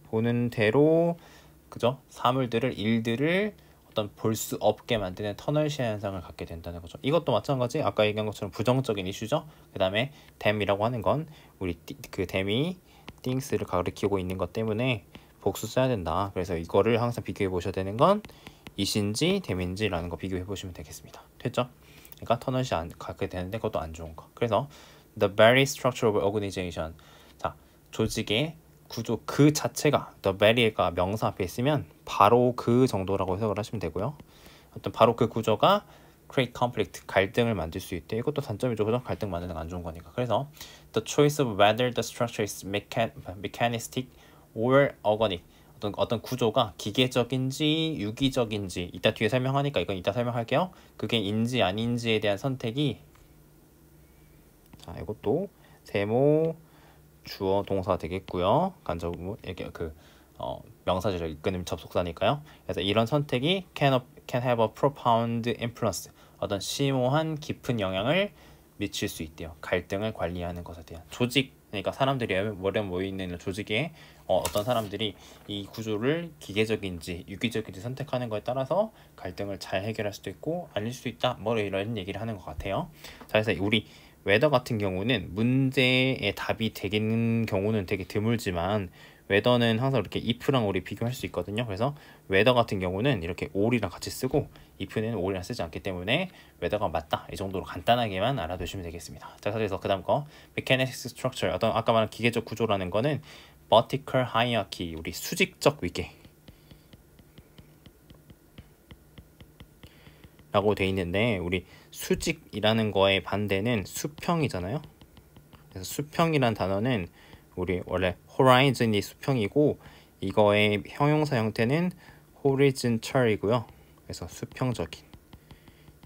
보는 대로, 그죠? 사물들을, 일들을 어떤 볼 수 없게 만드는 터널시아 현상을 갖게 된다는 거죠. 이것도 마찬가지 아까 얘기한 것처럼 부정적인 이슈죠. 그 다음에 dam이라고 하는 건 우리 그 dam이 things를 가리키고 있는 것 때문에 복수 써야 된다. 그래서 이거를 항상 비교해 보셔야 되는 건 it인지 dam인지라는 거 비교해 보시면 되겠습니다. 됐죠? 그러니까 터널시아 안 갖게 되는데 그것도 안 좋은 거. 그래서 the very structure of organization, 자, 조직의 구조 그 자체가 the very가 명사 앞에 있으면 바로 그 정도라고 해석을 하시면 되고요. 어떤 바로 그 구조가 create conflict, 갈등을 만들 수 있대. 이것도 단점이죠. 그죠? 갈등 만드는 건 안 좋은 거니까. 그래서 the choice of whether the structure is mechanistic or organic, 어떤 구조가 기계적인지 유기적인지 이따 뒤에 설명하니까 이건 이따 설명할게요. 그게 인지 아닌지에 대한 선택이, 자, 이것도 세모 주어 동사 되겠고요. 간접부 이게 명사절 이끄는 접속사니까요. 그래서 이런 선택이 can have a profound influence, 어떤 심오한 깊은 영향을 미칠 수 있대요. 갈등을 관리하는 것에 대한 조직, 그러니까 사람들이 모여 모여 있는 조직에 어떤 사람들이 이 구조를 기계적인지 유기적인지 선택하는 것에 따라서 갈등을 잘 해결할 수도 있고 아닐 수도 있다. 뭐 이런 얘기를 하는 것 같아요. 자, 그래서 우리 웨더 같은 경우는 문제의 답이 되는 경우는 되게 드물지만 웨더는 항상 이렇게 if랑 우리 비교할 수 있거든요. 그래서 웨더 같은 경우는 이렇게 all이랑 같이 쓰고 if는 all이랑 쓰지 않기 때문에 웨더가 맞다, 이 정도로 간단하게만 알아두시면 되겠습니다. 자, 그래서 그 다음 거 mechanics structure, 어떤 아까 말한 기계적 구조라는 거는 vertical hierarchy, 우리 수직적 위계 라고 돼 있는데, 우리 수직이라는 거의 반대는 수평이잖아요. 그래서 수평이란 단어는 우리 원래 horizon이 수평이고 이거의 형용사 형태는 horizontal이고요. 그래서 수평적인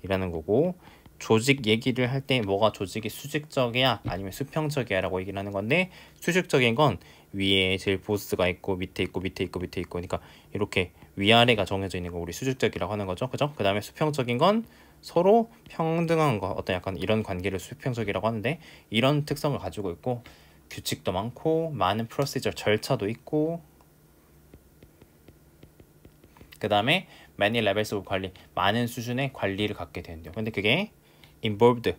이라는 거고, 조직 얘기를 할 때 뭐가 조직이 수직적이야 아니면 수평적이야 라고 얘기를 하는 건데, 수직적인 건 위에 제일 보스가 있고 밑에 있고 밑에 있고 밑에 있고, 그러니까 이렇게 위아래가 정해져 있는 거 우리 수직적이라고 하는 거죠. 그죠? 그 다음에 수평적인 건 서로 평등한 거, 어떤 약간 이런 관계를 수평적이라고 하는데, 이런 특성을 가지고 있고 규칙도 많고 많은 프로시저 절차도 있고, 그 다음에 many levels of 관리, 많은 수준의 관리를 갖게 되는데요. 근데 그게 involved,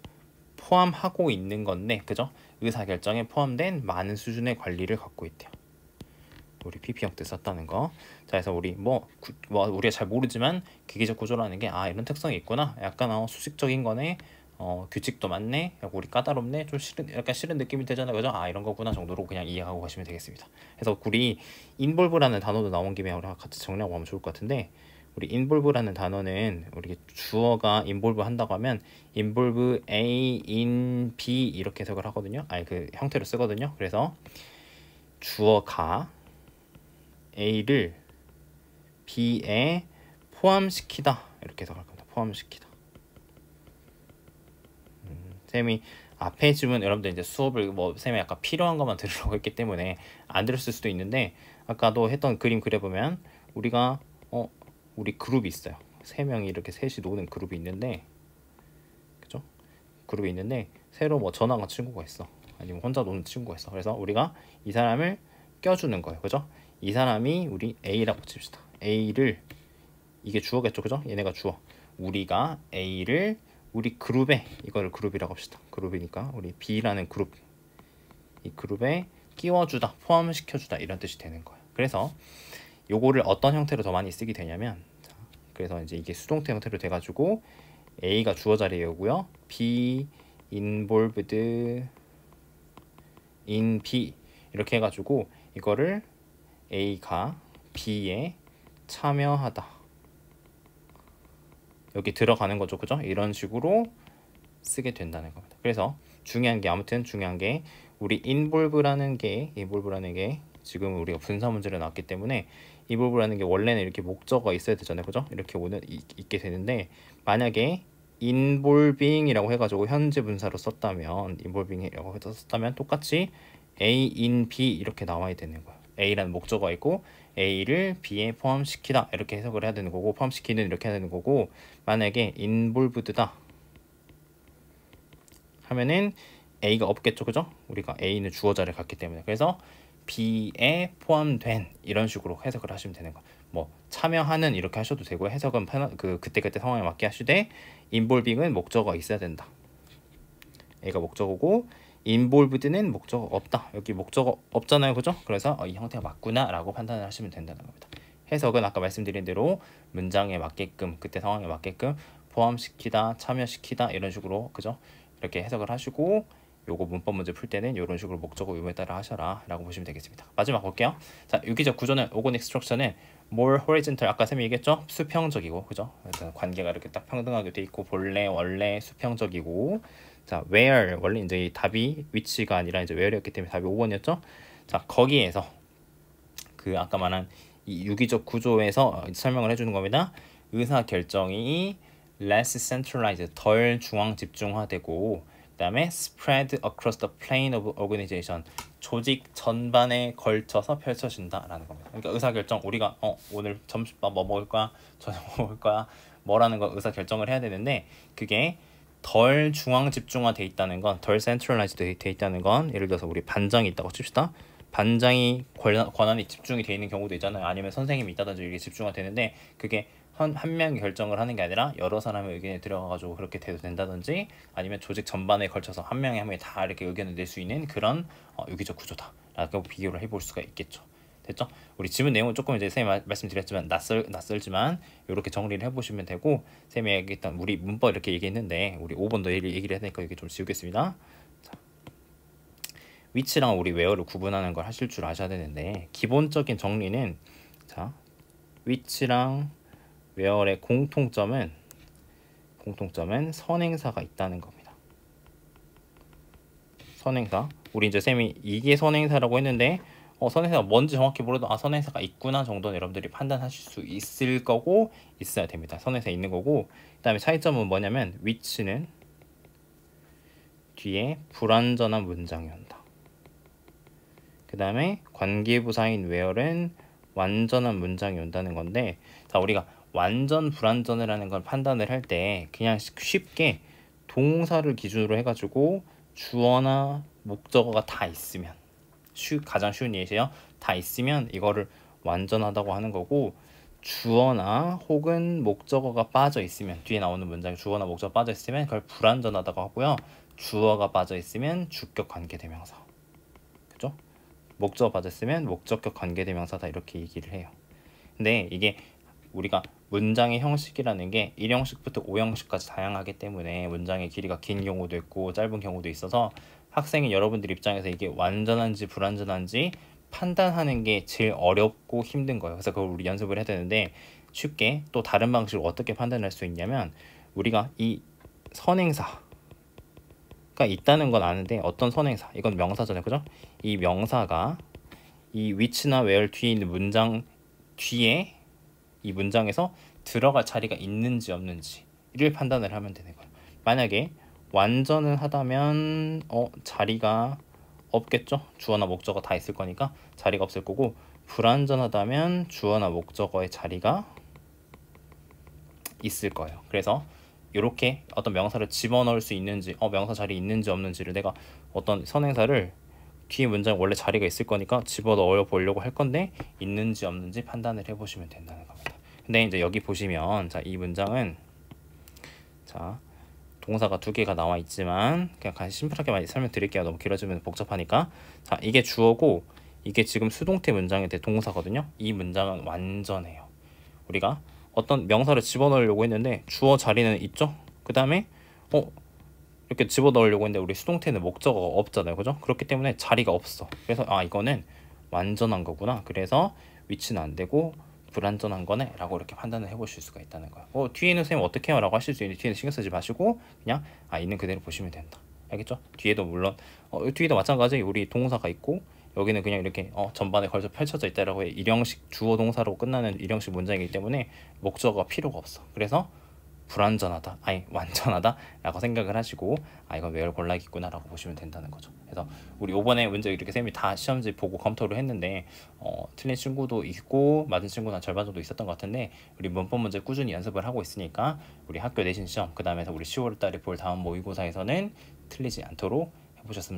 포함하고 있는 건데, 그죠? 의사결정에 포함된 많은 수준의 관리를 갖고 있대요. 우리 PP 형태 썼다는 거. 자, 그래서 우리 우리가 잘 모르지만 기계적 구조라는 게 이런 특성이 있구나. 약간 수직적인 거네. 규칙도 많네. 우리 까다롭네. 좀 약간 싫은 느낌이 되잖아요. 그죠? 이런 거구나 정도로 그냥 이해하고 가시면 되겠습니다. 그래서 우리 involve라는 단어도 나온 김에 우리가 같이 정리하고 가면 좋을 것 같은데, 우리 involve라는 단어는 우리 주어가 involve 한다고 하면 involve A in B 이렇게 해석을 하거든요. 그 형태로 쓰거든요. 그래서 주어가 A를 B에 포함시키다 이렇게 해석할 겁니다. 포함시키다. 쌤이 앞에 질문, 여러분들 이제 수업을 쌤이 약간 필요한 것만 들으려고 했기 때문에 안 들었을 수도 있는데, 아까도 했던 그림 그려보면 우리가 우리 그룹이 있어요. 3명이 이렇게 셋이 노는 그룹이 있는데, 그죠? 그룹이 있는데 새로 전화가 친구가 있어. 아니면 혼자 노는 친구가 있어. 그래서 우리가 이 사람을 껴주는 거예요. 그죠? 이 사람이 우리 A라고 칩시다. A를, 이게 주어겠죠. 그죠? 얘네가 주어. 우리가 A를 우리 그룹에, 이거를 그룹이라고 합시다. 그룹이니까 우리 B라는 그룹, 이 그룹에 끼워주다, 포함시켜주다 이런 뜻이 되는 거예요. 그래서 요거를 어떤 형태로 더 많이 쓰게 되냐면, 그래서 이제 이게 수동태 형태로 돼가지고 A가 주어 자리에 오고요. B involved in B 이렇게 해가지고 이거를 A가 B에 참여하다, 여기 들어가는 거죠. 그죠? 이런 식으로 쓰게 된다는 겁니다. 그래서 중요한 게 우리 involve라는 게 지금 우리가 분사 문제로 나왔기 때문에 involve라는 게 원래는 이렇게 목적어가 있어야 되잖아요. 그죠? 이렇게 있게 되는데, 만약에 involving이라고 해가지고 현재 분사로 썼다면, involving이라고 해서 썼다면 똑같이 A in B 이렇게 나와야 되는 거예요. A라는 목적어가 있고 A를 B에 포함시키다 이렇게 해석을 해야 되는 거고, 포함시키는 이렇게 해야 되는 거고, 만약에 involved다 하면은 A가 없겠죠, 그죠? 우리가 A는 주어 자리를 갖기 때문에. 그래서 B에 포함된 이런 식으로 해석을 하시면 되는 거. 뭐 참여하는 이렇게 하셔도 되고요. 해석은 그때그때 상황에 맞게 하시되 involving은 목적어가 있어야 된다. A가 목적어고 involved는 목적어 없다. 여기 목적어 없잖아요, 그죠? 그래서 이 형태가 맞구나라고 판단을 하시면 된다는 겁니다. 해석은 아까 말씀드린 대로 문장에 맞게끔 그때 상황에 맞게끔 포함시키다, 참여시키다 이런 식으로 그죠? 이렇게 해석을 하시고 요거 문법 문제 풀 때는 이런 식으로 목적어 의무에 따라 하셔라 라고 보시면 되겠습니다. 마지막 볼게요. 자, 유기적 구조는 오고닉 스트럭처는 more horizontal 아까 쌤이 얘기했죠? 수평적이고 그죠? 관계가 이렇게 딱 평등하게 돼 있고 본래 원래 수평적이고 자 where 원래 이제 이 답이 위치가 아니라 이제 where였기 때문에 답이 5번이었죠? 자 거기에서 그 아까 말한 이 유기적 구조에서 설명을 해주는 겁니다. 의사 결정이 less centralized 덜 중앙 집중화되고 그다음에 spread across the plane of organization 조직 전반에 걸쳐서 펼쳐진다라는 겁니다. 그러니까 의사결정 우리가 오늘 점심밥 뭐 먹을 거야, 저녁 뭐 먹을 거야, 뭐라는 거 의사결정을 해야 되는데 그게 덜 중앙 집중화돼 있다는 건 덜 센트럴라이즈돼 있다는 건 예를 들어서 우리 반장이 있다고 칩시다. 반장이 권한이 집중이 돼 있는 경우도 있잖아요. 아니면 선생님이 있다든지 이게 집중화 되는데 그게 한 명이 결정을 하는 게 아니라 여러 사람의 의견이 들어가가지고 그렇게 돼도 된다든지 아니면 조직 전반에 걸쳐서 한 명이 다 이렇게 의견을 낼 수 있는 그런 유기적 구조다라고 비교를 해볼 수가 있겠죠. 됐죠? 우리 지문 내용은 조금 이제 쌤이 말씀드렸지만 낯설지만 이렇게 정리를 해보시면 되고 쌤이 얘기했던 우리 문법 이렇게 얘기했는데 우리 5번 더 얘기를 해야 되니까 여기 좀 지우겠습니다. 자, 위치랑 우리 웨어를 구분하는 걸 하실 줄 아셔야 되는데 기본적인 정리는 자 위치랑 웨어의 공통점은 선행사가 있다는 겁니다. 선행사. 우리 이제 쌤이 이게 선행사라고 했는데 선행사가 뭔지 정확히 모르도 선행사가 있구나 정도는 여러분들이 판단하실 수 있을 거고 있어야 됩니다. 선행사 있는 거고 그다음에 차이점은 뭐냐면 위치는 뒤에 불완전한 문장이 온다. 그다음에 관계부사인 where는 완전한 문장이 온다는 건데 자 우리가 완전 불완전을 하는 걸 판단을 할 때 그냥 쉽게 동사를 기준으로 해가지고 주어나 목적어가 다 있으면 가장 쉬운 예시예요. 다 있으면 이거를 완전하다고 하는 거고 주어나 혹은 목적어가 빠져 있으면 뒤에 나오는 문장에 주어나 목적어가 빠져 있으면 그걸 불완전하다고 하고요. 주어가 빠져 있으면 주격 관계대명사. 그죠? 목적어 빠져 있으면 목적격 관계대명사다 이렇게 얘기를 해요. 근데 이게 우리가 문장의 형식이라는 게 1형식부터 5형식까지 다양하기 때문에 문장의 길이가 긴 경우도 있고 짧은 경우도 있어서 학생이 여러분들 입장에서 이게 완전한지 불완전한지 판단하는 게 제일 어렵고 힘든 거예요. 그래서 그걸 우리 연습을 해야 되는데 쉽게 또 다른 방식으로 어떻게 판단할 수 있냐면 우리가 이 선행사가 있다는 건 아는데 어떤 선행사 이건 명사잖아요. 그죠? 이 명사가 이 which나 where 뒤에 있는 문장 뒤에 이 문장에서 들어갈 자리가 있는지 없는지를 판단을 하면 되는 거예요. 만약에 완전은 하다면 자리가 없겠죠. 주어나 목적어 다 있을 거니까 자리가 없을 거고 불완전하다면 주어나 목적어의 자리가 있을 거예요. 그래서 이렇게 어떤 명사를 집어넣을 수 있는지 명사 자리 있는지 없는지를 내가 어떤 선행사를 뒤에 문장에 원래 자리가 있을 거니까 집어넣어 보려고 할 건데 있는지 없는지 판단을 해보시면 된다는 겁니다. 근데 이제 여기 보시면 자 이 문장은 자 동사가 두 개가 나와 있지만 그냥 심플하게 많이 설명드릴게요. 너무 길어지면 복잡하니까. 자 이게 주어고 이게 지금 수동태 문장에 대해 동사거든요. 이 문장은 완전해요. 우리가 어떤 명사를 집어넣으려고 했는데 주어 자리는 있죠. 그 다음에 이렇게 집어넣으려고 했는데 우리 수동태는 목적어가 없잖아요. 그죠? 그렇기 때문에 자리가 없어. 그래서 이거는 완전한 거구나. 그래서 위치는 안 되고 불완전한 거네 라고 이렇게 판단을 해보실 수가 있다는 거예요. 뒤에는 선생님 어떻게 해요? 라고 하실 수 있는데 뒤에는 신경 쓰지 마시고 그냥 있는 그대로 보시면 된다. 알겠죠? 뒤에도 물론 뒤에도 마찬가지 우리 동사가 있고 여기는 그냥 이렇게 전반에 걸쳐 펼쳐져 있다라고 해. 일형식 주어 동사로 끝나는 일형식 문장이기 때문에 목적어가 필요가 없어. 그래서 불완전하다, 완전하다 라고 생각을 하시고 이건 where 골라야겠구나 라고 보시면 된다는 거죠. 그래서 우리 요번에 문제 이렇게 쌤이 다 시험지 보고 검토를 했는데 틀린 친구도 있고 맞은 친구는 한 절반 정도 있었던 것 같은데 우리 문법 문제 꾸준히 연습을 하고 있으니까 우리 학교 내신 시험 그 다음에 우리 10월 달에 볼 다음 모의고사에서는 틀리지 않도록 해보셨으면 좋겠습니다.